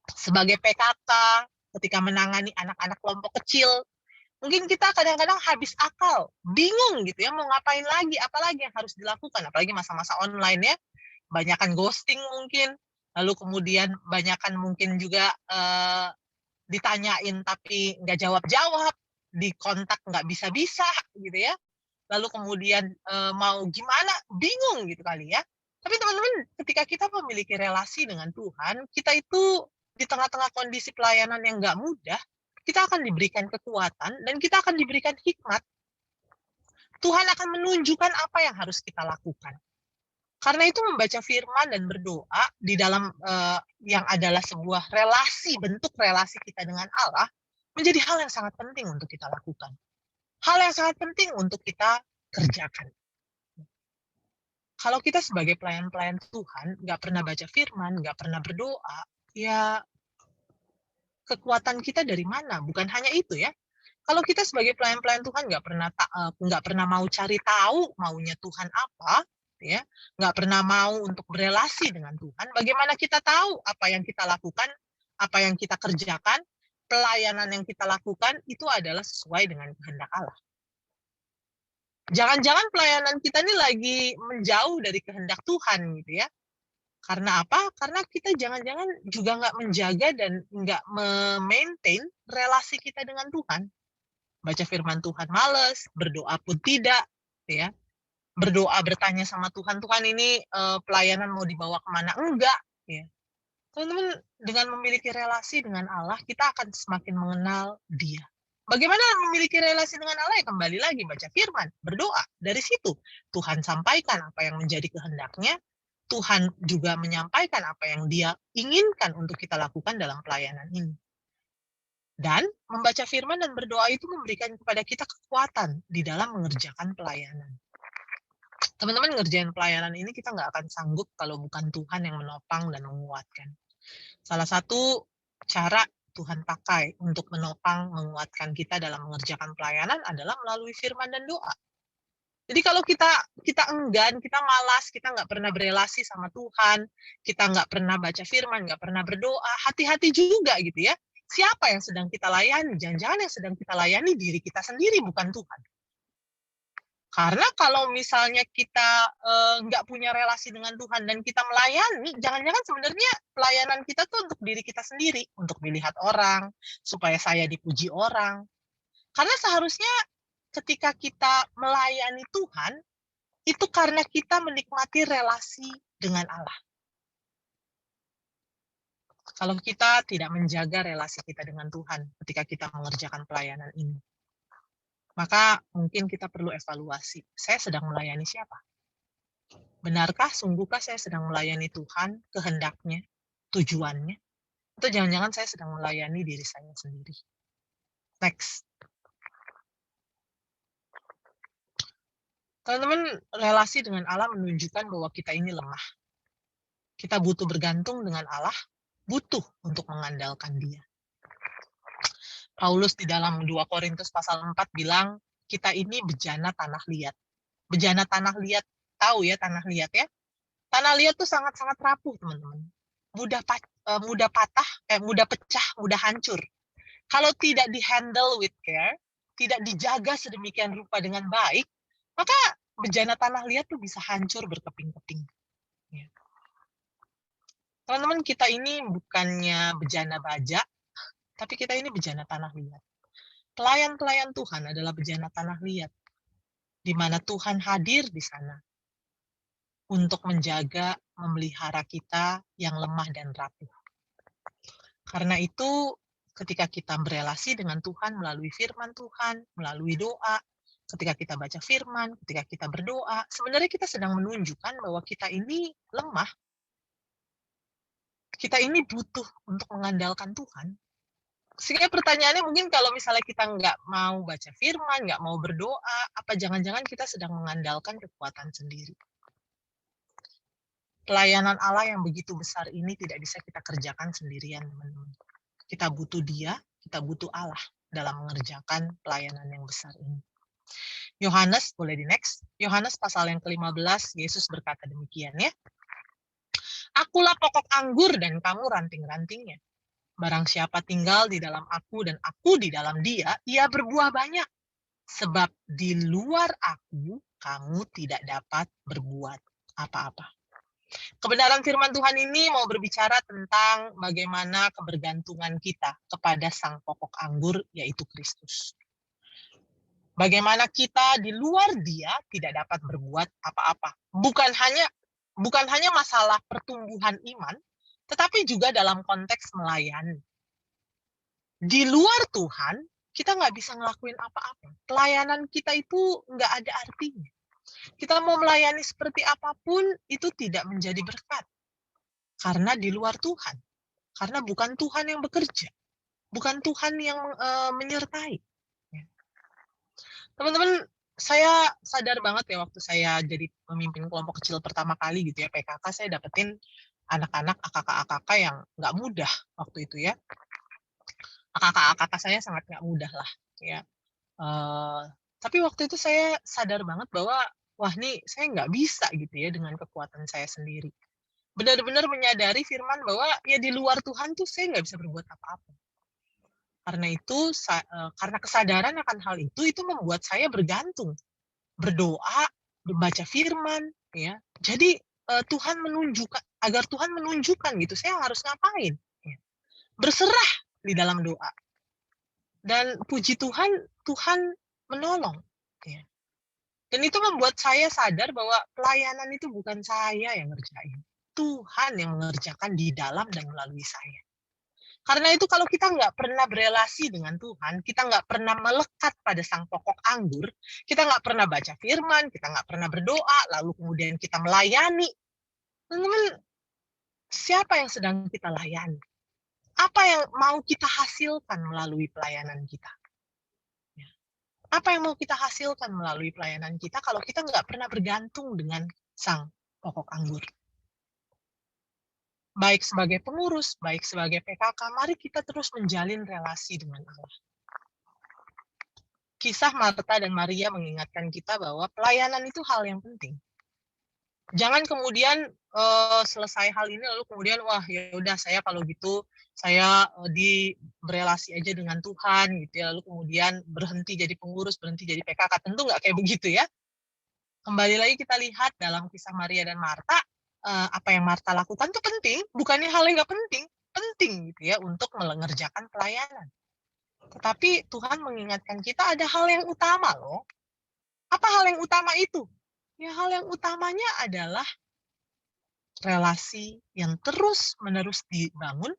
Sebagai PKK, ketika menangani anak-anak kelompok kecil, mungkin kita kadang-kadang habis akal, bingung gitu ya, mau ngapain lagi, apalagi yang harus dilakukan, apalagi masa-masa online ya, banyakan ghosting mungkin, lalu kemudian banyakan mungkin juga ditanyain tapi nggak jawab-jawab, dikontak nggak bisa-bisa gitu ya, lalu kemudian mau gimana, bingung gitu kali ya. Tapi teman-teman, ketika kita memiliki relasi dengan Tuhan, kita itu di tengah-tengah kondisi pelayanan yang nggak mudah, kita akan diberikan kekuatan dan kita akan diberikan hikmat. Tuhan akan menunjukkan apa yang harus kita lakukan. Karena itu membaca firman dan berdoa di dalam yang adalah sebuah relasi, bentuk relasi kita dengan Allah, menjadi hal yang sangat penting untuk kita lakukan. Hal yang sangat penting untuk kita kerjakan. Kalau kita sebagai pelayan-pelayan Tuhan, nggak pernah baca firman, nggak pernah berdoa, ya kekuatan kita dari mana? Bukan hanya itu ya. Kalau kita sebagai pelayan-pelayan Tuhan nggak pernah mau cari tahu maunya Tuhan apa, ya, nggak pernah mau untuk berelasi dengan Tuhan, bagaimana kita tahu apa yang kita lakukan, apa yang kita kerjakan, pelayanan yang kita lakukan itu adalah sesuai dengan kehendak Allah. Jangan-jangan pelayanan kita ini lagi menjauh dari kehendak Tuhan gitu ya. Karena apa? Karena kita jangan-jangan juga nggak menjaga dan nggak memaintain relasi kita dengan Tuhan. Baca firman Tuhan males, berdoa pun tidak, ya. Berdoa bertanya sama Tuhan, Tuhan ini pelayanan mau dibawa kemana? Enggak, ya. Teman-teman, dengan memiliki relasi dengan Allah, kita akan semakin mengenal Dia. Bagaimana memiliki relasi dengan Allah? Ya kembali lagi baca firman, berdoa. Dari situ Tuhan sampaikan apa yang menjadi kehendaknya. Tuhan juga menyampaikan apa yang Dia inginkan untuk kita lakukan dalam pelayanan ini. Dan membaca firman dan berdoa itu memberikan kepada kita kekuatan di dalam mengerjakan pelayanan. Teman-teman, ngerjain pelayanan ini kita nggak akan sanggup kalau bukan Tuhan yang menopang dan menguatkan. Salah satu cara Tuhan pakai untuk menopang, menguatkan kita dalam mengerjakan pelayanan adalah melalui firman dan doa. Jadi kalau kita enggan, kita malas, kita nggak pernah berelasi sama Tuhan, kita nggak pernah baca firman, nggak pernah berdoa, hati-hati juga gitu ya. Siapa yang sedang kita layani? Jangan-jangan yang sedang kita layani diri kita sendiri, bukan Tuhan. Karena kalau misalnya kita nggak punya relasi dengan Tuhan dan kita melayani, jangan-jangan sebenarnya pelayanan kita tuh untuk diri kita sendiri, untuk dilihat orang, supaya saya dipuji orang. Karena seharusnya ketika kita melayani Tuhan, itu karena kita menikmati relasi dengan Allah. Kalau kita tidak menjaga relasi kita dengan Tuhan ketika kita mengerjakan pelayanan ini, maka mungkin kita perlu evaluasi. Saya sedang melayani siapa? Benarkah, sungguhkah saya sedang melayani Tuhan, kehendaknya, tujuannya? Atau jangan-jangan saya sedang melayani diri saya sendiri? Next. Teman-teman, relasi dengan Allah menunjukkan bahwa kita ini lemah. Kita butuh bergantung dengan Allah, butuh untuk mengandalkan Dia. Paulus di dalam 2 Korintus pasal 4 bilang, kita ini bejana tanah liat. Bejana tanah liat, tahu ya tanah liat ya? Tanah liat tuh sangat-sangat rapuh, teman-teman. Mudah patah, mudah pecah, mudah hancur. Kalau tidak di-handle with care, tidak dijaga sedemikian rupa dengan baik, maka bejana tanah liat tuh bisa hancur berkeping-keping. Ya. Teman-teman, kita ini bukannya bejana baja, tapi kita ini bejana tanah liat. Pelayan-pelayan Tuhan adalah bejana tanah liat, di mana Tuhan hadir di sana untuk menjaga, memelihara kita yang lemah dan rapuh. Karena itu, ketika kita berelasi dengan Tuhan melalui firman Tuhan, melalui doa, ketika kita baca firman, ketika kita berdoa, sebenarnya kita sedang menunjukkan bahwa kita ini lemah. Kita ini butuh untuk mengandalkan Tuhan. Sehingga pertanyaannya mungkin kalau misalnya kita nggak mau baca firman, nggak mau berdoa, apa jangan-jangan kita sedang mengandalkan kekuatan sendiri. Pelayanan Allah yang begitu besar ini tidak bisa kita kerjakan sendirian, teman-teman. Kita butuh Dia, kita butuh Allah dalam mengerjakan pelayanan yang besar ini. Yohanes, boleh di next. Yohanes pasal yang ke-15, Yesus berkata demikian ya. Akulah pokok anggur dan kamu ranting-rantingnya. Barang siapa tinggal di dalam aku dan aku di dalam dia, ia berbuah banyak. Sebab di luar aku, kamu tidak dapat berbuat apa-apa. Kebenaran firman Tuhan ini mau berbicara tentang bagaimana kebergantungan kita kepada sang pokok anggur, yaitu Kristus. Bagaimana kita di luar Dia tidak dapat berbuat apa-apa. Bukan hanya masalah pertumbuhan iman, tetapi juga dalam konteks melayani. Di luar Tuhan, kita nggak bisa ngelakuin apa-apa. Pelayanan kita itu nggak ada artinya. Kita mau melayani seperti apapun, itu tidak menjadi berkat. Karena di luar Tuhan. Karena bukan Tuhan yang bekerja. Bukan Tuhan yang menyertai. Ya. Teman-teman, saya sadar banget ya waktu saya jadi pemimpin kelompok kecil pertama kali gitu ya, PKK, saya dapetin anak-anak AKK-AKK yang nggak mudah waktu itu ya. AKK-AKK saya sangat nggak mudah lah ya. Tapi waktu itu saya sadar banget bahwa wah nih saya nggak bisa gitu ya dengan kekuatan saya sendiri. Benar-benar menyadari firman bahwa ya di luar Tuhan tuh saya nggak bisa berbuat apa-apa. Karena itu, karena kesadaran akan hal itu membuat saya bergantung, berdoa, membaca firman, ya. Jadi Tuhan menunjukkan, agar Tuhan menunjukkan gitu, saya harus ngapain? Ya. Berserah di dalam doa. Dan puji Tuhan, Tuhan menolong. Ya. Dan itu membuat saya sadar bahwa pelayanan itu bukan saya yang ngerjain. Tuhan yang mengerjakan di dalam dan melalui saya. Karena itu kalau kita nggak pernah berelasi dengan Tuhan, kita nggak pernah melekat pada sang pokok anggur, kita nggak pernah baca firman, kita nggak pernah berdoa, lalu kemudian kita melayani. Teman-teman, siapa yang sedang kita layani? Apa yang mau kita hasilkan melalui pelayanan kita? Apa yang mau kita hasilkan melalui pelayanan kita kalau kita nggak pernah bergantung dengan sang pokok anggur? Baik sebagai pengurus, baik sebagai PKK, mari kita terus menjalin relasi dengan Allah. Kisah Marta dan Maria mengingatkan kita bahwa pelayanan itu hal yang penting. Jangan kemudian selesai hal ini lalu kemudian wah ya udah saya kalau gitu saya berelasi aja dengan Tuhan gitu ya, lalu kemudian berhenti jadi pengurus, berhenti jadi PKK. Tentu nggak kayak begitu ya. Kembali lagi kita lihat dalam kisah Maria dan Marta, apa yang Marta lakukan itu penting, bukannya hal yang nggak penting gitu ya untuk mengerjakan pelayanan. Tetapi Tuhan mengingatkan kita ada hal yang utama loh. Apa hal yang utama itu? Ya hal yang utamanya adalah relasi yang terus-menerus dibangun,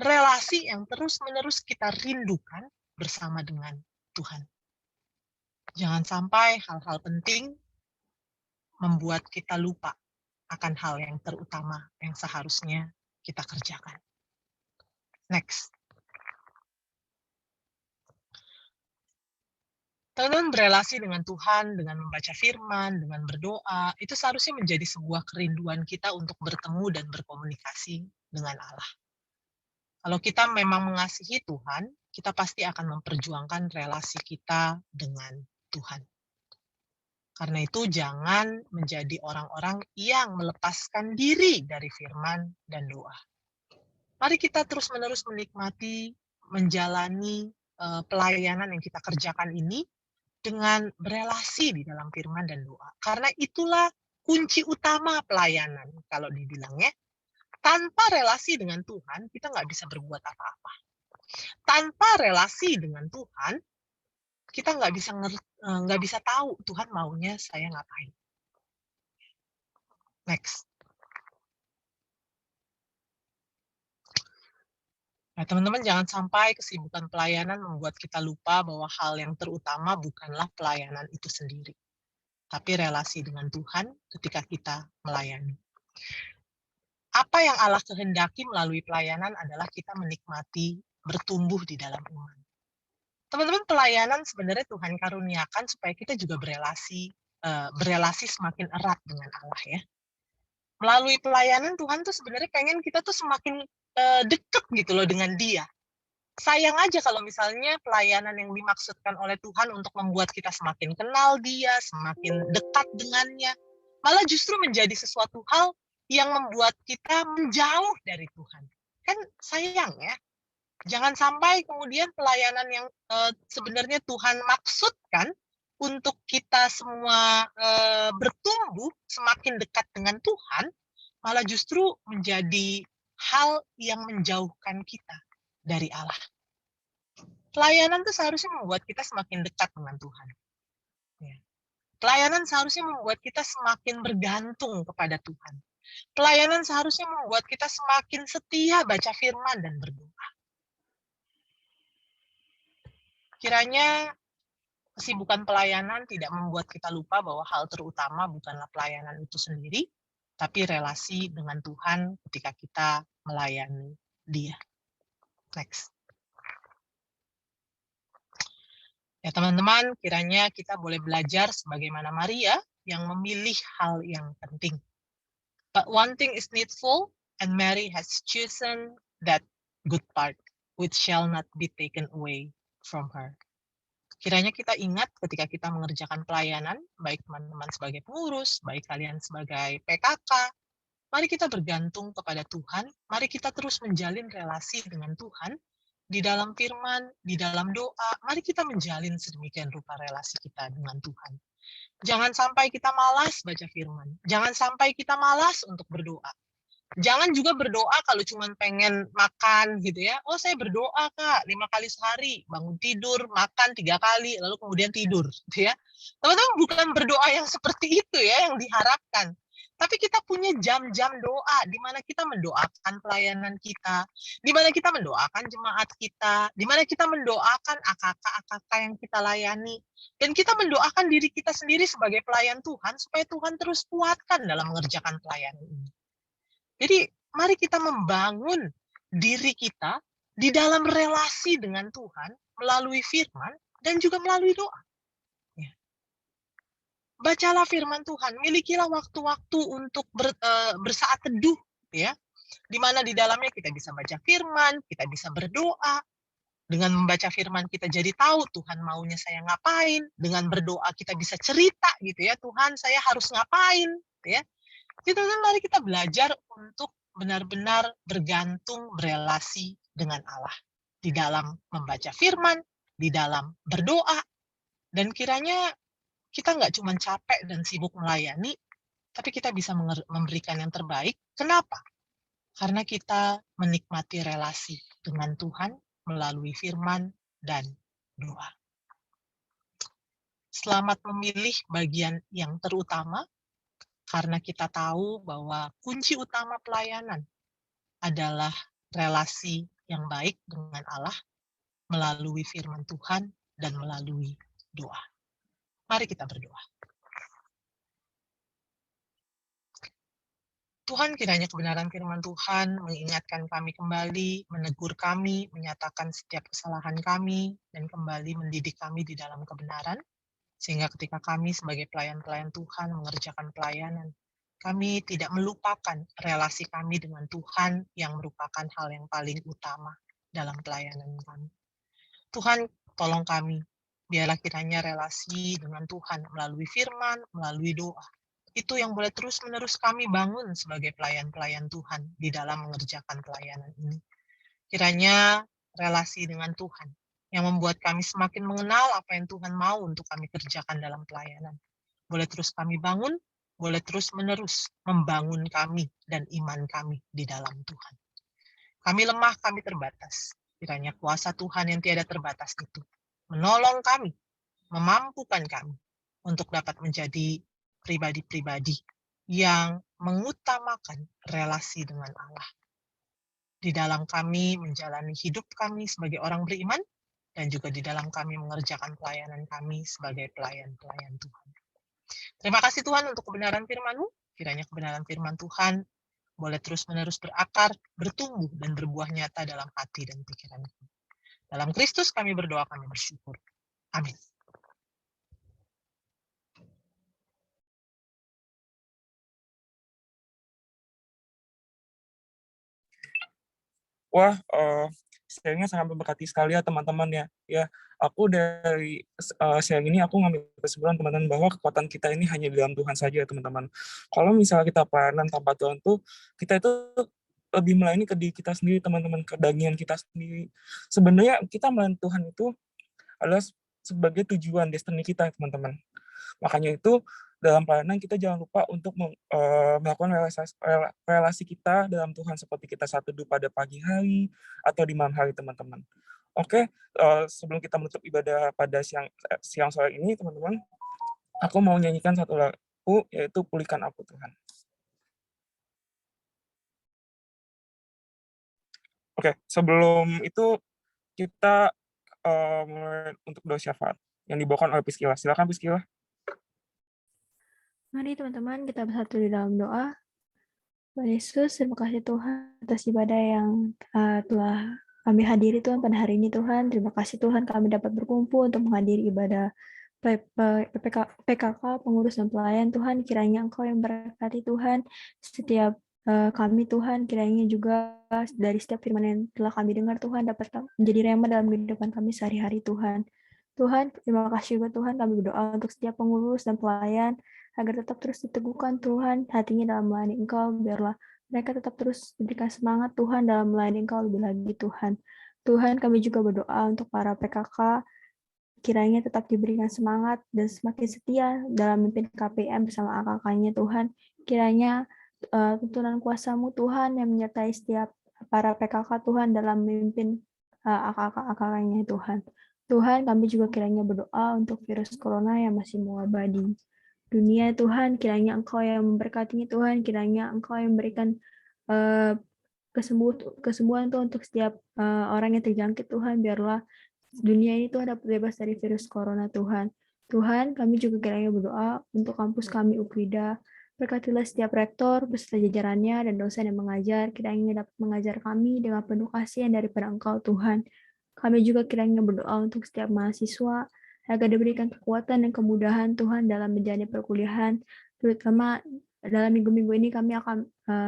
relasi yang terus-menerus kita rindukan bersama dengan Tuhan. Jangan sampai hal-hal penting membuat kita lupa akan hal yang terutama yang seharusnya kita kerjakan. Next. Teman-teman, berelasi dengan Tuhan, dengan membaca firman, dengan berdoa, itu seharusnya menjadi sebuah kerinduan kita untuk bertemu dan berkomunikasi dengan Allah. Kalau kita memang mengasihi Tuhan, kita pasti akan memperjuangkan relasi kita dengan Tuhan. Karena itu jangan menjadi orang-orang yang melepaskan diri dari firman dan doa. Mari kita terus-menerus menikmati, menjalani pelayanan yang kita kerjakan ini dengan berelasi di dalam firman dan doa. Karena itulah kunci utama pelayanan, kalau dibilangnya. Tanpa relasi dengan Tuhan, kita nggak bisa berbuat apa-apa. Tanpa relasi dengan Tuhan, kita nggak bisa tahu Tuhan maunya saya ngapain. Next. Nah, teman-teman jangan sampai kesibukan pelayanan membuat kita lupa bahwa hal yang terutama bukanlah pelayanan itu sendiri, tapi relasi dengan Tuhan ketika kita melayani. Apa yang Allah kehendaki melalui pelayanan adalah kita menikmati bertumbuh di dalam iman. Teman-teman, pelayanan sebenarnya Tuhan karuniakan supaya kita juga berelasi semakin erat dengan Allah ya. Melalui pelayanan Tuhan tuh sebenarnya pengen kita tuh semakin dekat gitu loh dengan Dia. Sayang aja kalau misalnya pelayanan yang dimaksudkan oleh Tuhan untuk membuat kita semakin kenal Dia, semakin dekat dengannya, malah justru menjadi sesuatu hal yang membuat kita menjauh dari Tuhan. Kan sayang ya. Jangan sampai kemudian pelayanan yang sebenarnya Tuhan maksudkan untuk kita semua bertumbuh semakin dekat dengan Tuhan, malah justru menjadi hal yang menjauhkan kita dari Allah. Pelayanan itu seharusnya membuat kita semakin dekat dengan Tuhan. Ya. Pelayanan seharusnya membuat kita semakin bergantung kepada Tuhan. Pelayanan seharusnya membuat kita semakin setia baca firman dan berdoa. Kiranya kesibukan pelayanan tidak membuat kita lupa bahwa hal terutama bukanlah pelayanan itu sendiri, tapi relasi dengan Tuhan ketika kita melayani Dia. Next. Ya teman-teman, kiranya kita boleh belajar sebagaimana Maria yang memilih hal yang penting. But one thing is needful, and Mary has chosen that good part, which shall not be taken away from her. Kiranya kita ingat ketika kita mengerjakan pelayanan, baik teman-teman sebagai pengurus, baik kalian sebagai PKK, mari kita bergantung kepada Tuhan, mari kita terus menjalin relasi dengan Tuhan, di dalam firman, di dalam doa, mari kita menjalin sedemikian rupa relasi kita dengan Tuhan. Jangan sampai kita malas baca firman, jangan sampai kita malas untuk berdoa. Jangan juga berdoa kalau cuma pengen makan gitu ya. Oh saya berdoa Kak 5 kali sehari, bangun tidur, makan 3 kali, lalu kemudian tidur gitu ya. Teman-teman bukan berdoa yang seperti itu ya yang diharapkan. Tapi kita punya jam-jam doa di mana kita mendoakan pelayanan kita, di mana kita mendoakan jemaat kita, di mana kita mendoakan AKK yang kita layani, dan kita mendoakan diri kita sendiri sebagai pelayan Tuhan supaya Tuhan terus kuatkan dalam mengerjakan pelayanan ini. Jadi mari kita membangun diri kita di dalam relasi dengan Tuhan melalui firman dan juga melalui doa. Ya. Bacalah firman Tuhan, milikilah waktu-waktu untuk bersaat teduh, ya, di mana di dalamnya kita bisa baca firman, kita bisa berdoa. Dengan membaca firman kita jadi tahu Tuhan maunya saya ngapain. Dengan berdoa kita bisa cerita gitu ya, Tuhan saya harus ngapain, ya. Jadi mari kita belajar untuk benar-benar bergantung berelasi dengan Allah di dalam membaca firman, di dalam berdoa, dan kiranya kita nggak cuma capek dan sibuk melayani, tapi kita bisa memberikan yang terbaik. Kenapa? Karena kita menikmati relasi dengan Tuhan melalui firman dan doa. Selamat memilih bagian yang terutama, karena kita tahu bahwa kunci utama pelayanan adalah relasi yang baik dengan Allah melalui firman Tuhan dan melalui doa. Mari kita berdoa. Tuhan, kiranya kebenaran firman Tuhan mengingatkan kami kembali, menegur kami, menyatakan setiap kesalahan kami, dan kembali mendidik kami di dalam kebenaran, sehingga ketika kami sebagai pelayan-pelayan Tuhan mengerjakan pelayanan, kami tidak melupakan relasi kami dengan Tuhan yang merupakan hal yang paling utama dalam pelayanan kami. Tuhan, tolong kami, biarlah kiranya relasi dengan Tuhan melalui firman, melalui doa, itu yang boleh terus-menerus kami bangun sebagai pelayan-pelayan Tuhan di dalam mengerjakan pelayanan ini. Kiranya relasi dengan Tuhan yang membuat kami semakin mengenal apa yang Tuhan mau untuk kami kerjakan dalam pelayanan. Boleh terus kami bangun, boleh terus-menerus membangun kami dan iman kami di dalam Tuhan. Kami lemah, kami terbatas. Kiranya kuasa Tuhan yang tiada terbatas itu menolong kami, memampukan kami untuk dapat menjadi pribadi-pribadi yang mengutamakan relasi dengan Allah. Di dalam kami menjalani hidup kami sebagai orang beriman, dan juga di dalam kami mengerjakan pelayanan kami sebagai pelayan-pelayan Tuhan. Terima kasih Tuhan untuk kebenaran firman-Mu. Kiranya kebenaran firman Tuhan boleh terus-menerus berakar, bertumbuh, dan berbuah nyata dalam hati dan pikiran kami. Dalam Kristus kami berdoa, kami bersyukur. Amin. Wah, sharing-nya sangat memberkati sekali ya teman-teman ya. Ya, aku dari sharing ini aku ngambil kesimpulan teman-teman bahwa kekuatan kita ini hanya di dalam Tuhan saja ya teman-teman. Kalau misalnya kita pelayanan tanpa Tuhan tuh, kita itu lebih melayani ke diri kita sendiri teman-teman, ke dagingan kita sendiri. Sebenarnya kita melayani Tuhan itu adalah sebagai tujuan destiny kita teman-teman. Makanya itu dalam pelayanan kita jangan lupa untuk melakukan relasi kita dalam Tuhan seperti kita saat teduh pada pagi hari atau di malam hari teman-teman. Oke, sebelum kita menutup ibadah pada siang sore ini teman-teman, aku mau nyanyikan satu lagu yaitu Pulihkan Aku Tuhan. Oke, sebelum itu kita mulai untuk doa syafaat yang dibawakan oleh Priscilla. Silakan Priscilla. Mari teman-teman kita bersatu di dalam doa. Tuhan Yesus, terima kasih Tuhan atas ibadah yang telah kami hadiri Tuhan pada hari ini Tuhan. Terima kasih Tuhan kami dapat berkumpul untuk menghadiri ibadah PKK, pengurus dan pelayan Tuhan. Kiranya Engkau yang berkati Tuhan setiap kami Tuhan. Kiranya juga dari setiap firman yang telah kami dengar Tuhan dapat menjadi rema dalam kehidupan kami sehari-hari Tuhan. Tuhan, terima kasih juga Tuhan kami berdoa untuk setiap pengurus dan pelayan agar tetap terus diteguhkan Tuhan hatinya dalam melayani Engkau, biarlah mereka tetap terus diberikan semangat Tuhan dalam melayani Engkau lebih lagi Tuhan. Tuhan, kami juga berdoa untuk para PKK, kiranya tetap diberikan semangat dan semakin setia dalam memimpin KPM bersama AKK-nya Tuhan. Kiranya tuntunan kuasa-Mu Tuhan yang menyertai setiap para PKK Tuhan dalam memimpin AKK-nya Tuhan. Tuhan, kami juga kiranya berdoa untuk virus corona yang masih mewabah di dunia Tuhan, kiranya Engkau yang memberkatinya Tuhan, kiranya Engkau yang memberikan kesembuhan Tuhan untuk setiap orang yang terjangkit Tuhan, biarlah dunia ini Tuhan dapat bebas dari virus corona Tuhan. Tuhan, kami juga kiranya berdoa untuk kampus kami Ukrida, berkatilah setiap rektor beserta jajarannya dan dosen yang mengajar, kiranya dapat mengajar kami dengan penuh kasih daripada Engkau Tuhan. Kami juga kiranya berdoa untuk setiap mahasiswa, agar diberikan kekuatan dan kemudahan Tuhan dalam menjalani perkuliahan, terutama dalam minggu-minggu ini kami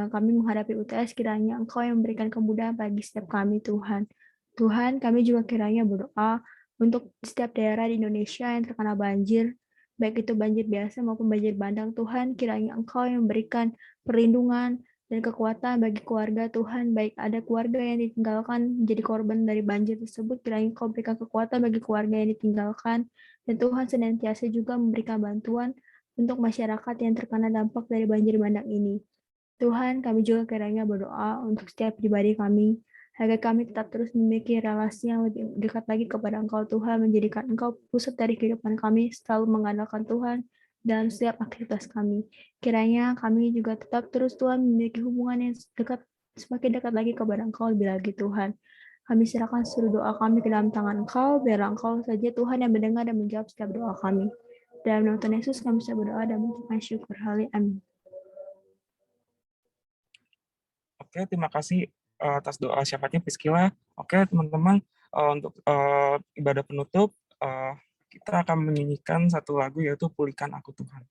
menghadapi UTS, kiranya Engkau yang memberikan kemudahan bagi setiap kami Tuhan. Tuhan, kami juga kiranya berdoa untuk setiap daerah di Indonesia yang terkena banjir, baik itu banjir biasa maupun banjir bandang Tuhan, kiranya Engkau yang memberikan perlindungan dan kekuatan bagi keluarga Tuhan, baik ada keluarga yang ditinggalkan menjadi korban dari banjir tersebut, kiranya Engkau berikan kekuatan bagi keluarga yang ditinggalkan, dan Tuhan senantiasa juga memberikan bantuan untuk masyarakat yang terkena dampak dari banjir bandang ini. Tuhan, kami juga kiranya berdoa untuk setiap pribadi kami, agar kami tetap terus memiliki relasi yang lebih dekat lagi kepada Engkau Tuhan, menjadikan Engkau pusat dari kehidupan kami, selalu mengandalkan Tuhan dalam setiap aktivitas kami. Kiranya kami juga tetap terus Tuhan memiliki hubungan yang semakin dekat lagi kepada Engkau lebih lagi Tuhan. Kami serahkan seluruh doa kami ke dalam tangan Engkau, biarlah Engkau saja Tuhan yang mendengar dan menjawab setiap doa kami. Dalam nama Tuhan Yesus kami bisa berdoa dan mengucapkan syukur. Amin. Oke, terima kasih atas doa syafaatnya Priscilla. Oke, teman-teman, untuk ibadah penutup, kita akan menyanyikan satu lagu yaitu Pulihkan Aku Tuhan.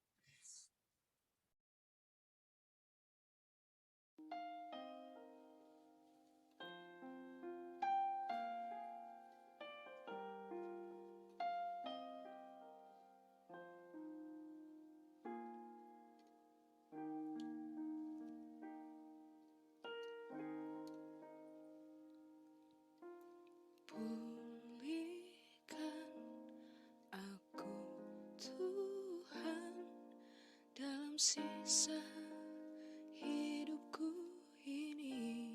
Pulihkan aku Tuhan dalam sisa hidupku ini,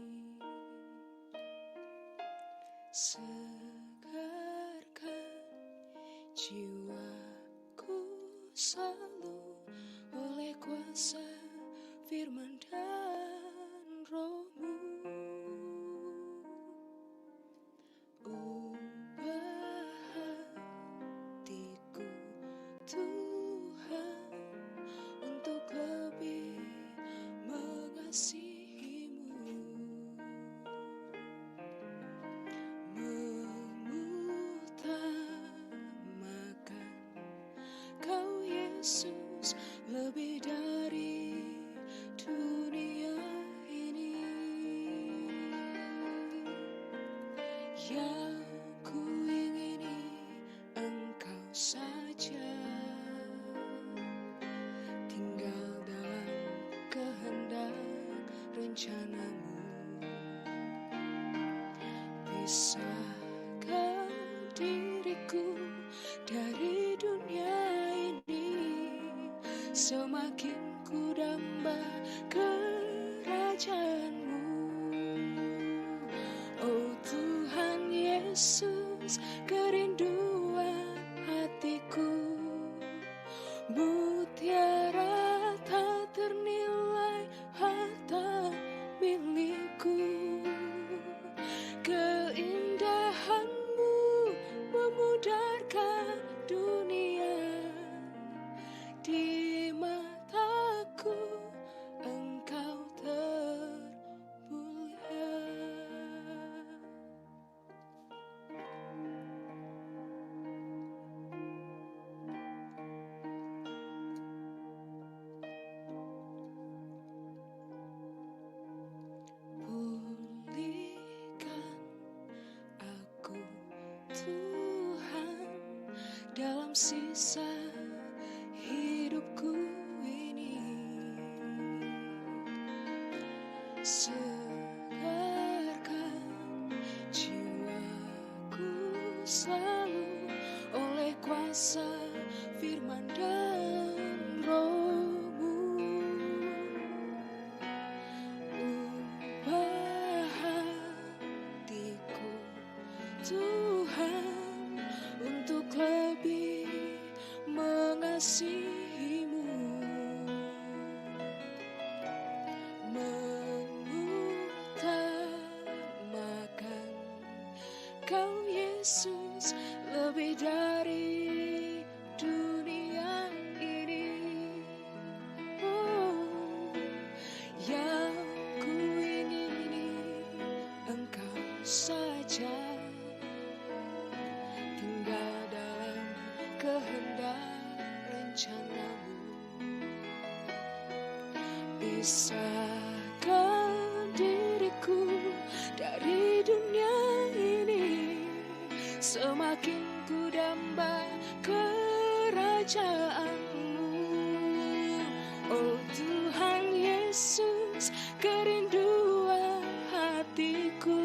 segarkan jiwaku selalu oleh kuasa firman dan Roh-Mu. Ubah hatiku Tuhan untuk lebih mengasihi-Mu, mengutamakan Kau Yesus lebih dari dunia ini. Yang ku ingini Engkau saja, tinggal dalam kehendak rencana-Mu. Pisahkan diriku dari dunia ini, semakin ku damba kerajaan-Mu. Oh Tuhan Yesus, kerinduan hatiku, mutiara tak ternilai harta milikku. sisa hidupku ini. Segarkan jiwaku selalu oleh kuasa firman dan roh-Mu. Ubah hatiku Tuhan untuk lebih mengasihi-Mu, mengutamakan Kau Yesus lebih dari dunia ini. Oh, yang ku ingini Engkau saja, tinggal dalam kehendak rencana-Mu. Pisahkan diriku dari dunia ini, semakin ku damba kerajaan-Mu. Oh Tuhan Yesus, kerinduan hatiku,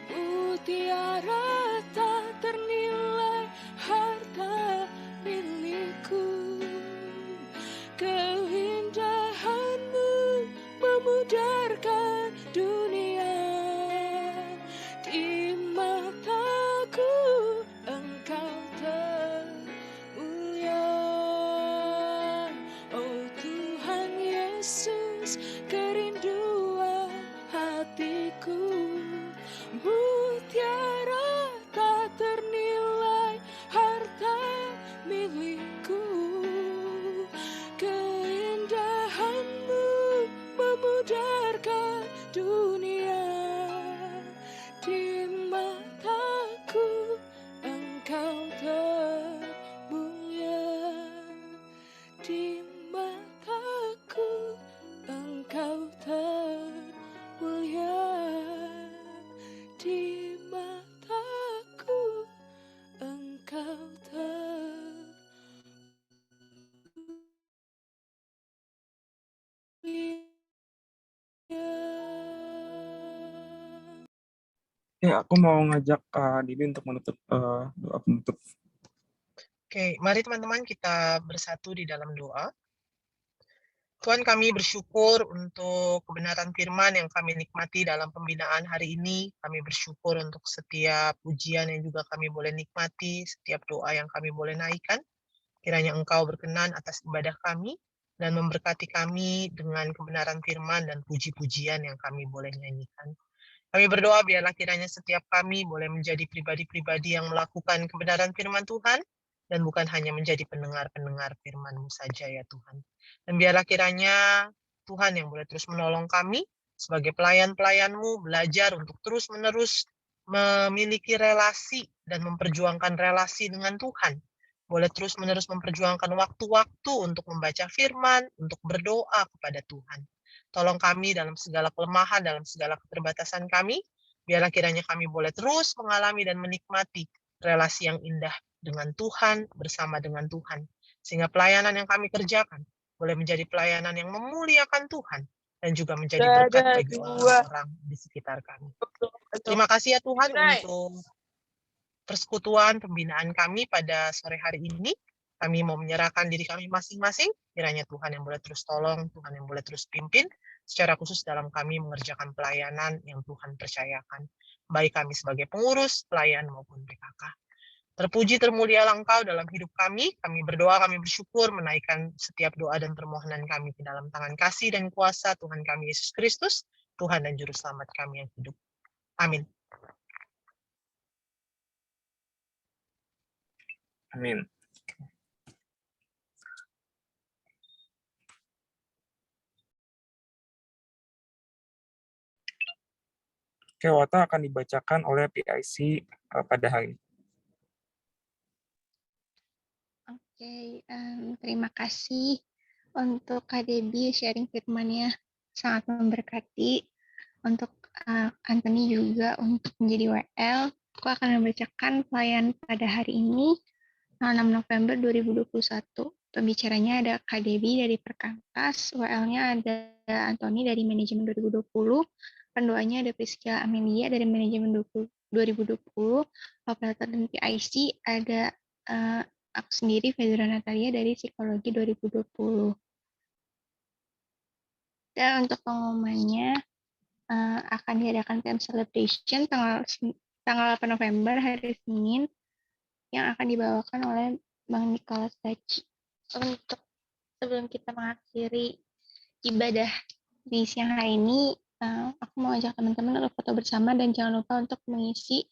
mutiara tak ternilai harta milikku. Keindahan-Mu memudarkan dunia. Di mataku Engkau termulia. Oh Tuhan Yesus, kerinduan hatiku, mutiara tak ternilai harta milikku. Keindahan-Mu memudarkan dunia. Di mataku Engkau termulia. Di mataku Engkau termulia. Di mataku Engkau termulia. Ya, aku mau ngajak Kak Didi untuk menutup doa penutup. Oke, mari teman-teman kita bersatu di dalam doa. Tuhan, kami bersyukur untuk kebenaran firman yang kami nikmati dalam pembinaan hari ini. Kami bersyukur untuk setiap ujian yang juga kami boleh nikmati, setiap doa yang kami boleh naikkan. Kiranya Engkau berkenan atas ibadah kami dan memberkati kami dengan kebenaran firman dan puji-pujian yang kami boleh nyanyikan. Kami berdoa biarlah kiranya setiap kami boleh menjadi pribadi-pribadi yang melakukan kebenaran firman Tuhan dan bukan hanya menjadi pendengar-pendengar firman-Mu saja ya Tuhan. Dan biarlah kiranya Tuhan yang boleh terus menolong kami sebagai pelayan-pelayan-Mu belajar untuk terus-menerus memiliki relasi dan memperjuangkan relasi dengan Tuhan. Boleh terus-menerus memperjuangkan waktu-waktu untuk membaca firman, untuk berdoa kepada Tuhan. Tolong kami dalam segala kelemahan, dalam segala keterbatasan kami, biarlah kiranya kami boleh terus mengalami dan menikmati relasi yang indah dengan Tuhan, bersama dengan Tuhan. Sehingga pelayanan yang kami kerjakan boleh menjadi pelayanan yang memuliakan Tuhan dan juga menjadi berkat bagi orang-orang di sekitar kami. Terima kasih ya Tuhan untuk persekutuan pembinaan kami pada sore hari ini. Kami mau menyerahkan diri kami masing-masing. Kiranya Tuhan yang boleh terus tolong, Tuhan yang boleh terus pimpin, secara khusus dalam kami mengerjakan pelayanan yang Tuhan percayakan. Baik kami sebagai pengurus, pelayan, maupun PKK. Terpuji termulialah Engkau dalam hidup kami. Kami berdoa, kami bersyukur, menaikkan setiap doa dan permohonan kami ke dalam tangan kasih dan kuasa Tuhan kami Yesus Kristus, Tuhan dan Juru Selamat kami yang hidup. Amin. Amin. Oke, Wata akan dibacakan oleh PIC pada hari ini. Oke, terima kasih untuk Kak Debbie sharing firman-nya, sangat memberkati. Untuk Anthony juga untuk menjadi WL, aku akan membacakan pelayan pada hari ini. tanggal 6 November 2021. Pembicaranya ada Kak Debbie dari Perkantas, WL-nya ada Anthony dari Manajemen 2020, pendoanya ada Priscilla Amelia dari Manajemen 2020, operator dan PIC ada aku sendiri, Fedra Natalia dari Psikologi 2020. Dan untuk pengumumannya, akan diadakan PM Celebration tanggal 8 November hari Senin yang akan dibawakan oleh Bang Nicholas Baci. Untuk sebelum kita mengakhiri ibadah di siang hari ini, aku mau ajak teman-teman untuk foto bersama dan jangan lupa untuk mengisi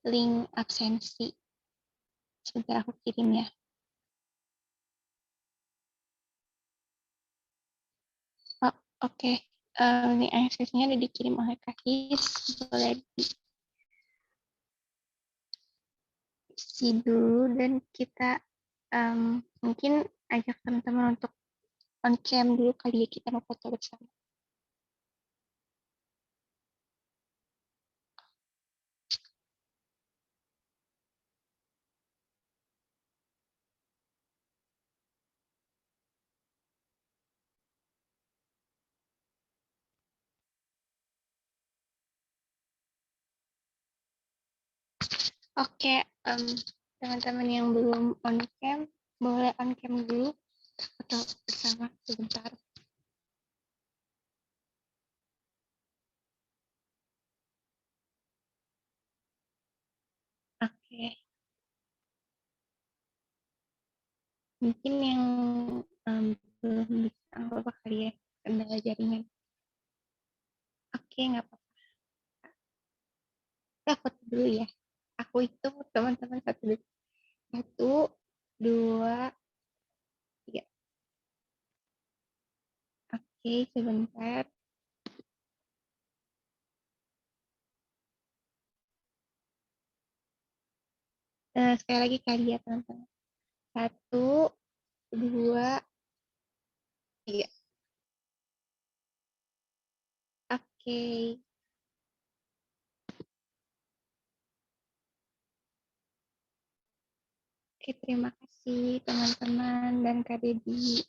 link absensi. Sebentar aku kirim ya. Oh, oke. Link absensinya udah dikirim oleh Kak His. Boleh diisi dulu dan kita mungkin ajak teman-teman untuk on cam dulu kali ya, kita mau foto bersama. Oke, teman-teman yang belum on cam, boleh on cam dulu foto bersama sebentar. Oke, mungkin yang belum bisa apa kali ya, kendala jaringan. Oke, nggak apa-apa. Kita foto dulu ya. Aku hitung teman-teman satu dulu. 1, 2, 3. Oke, sebentar. Sekali lagi kali ya teman-teman. 1, 2, 3. Oke. Oke, terima kasih teman-teman dan Kak Debbie.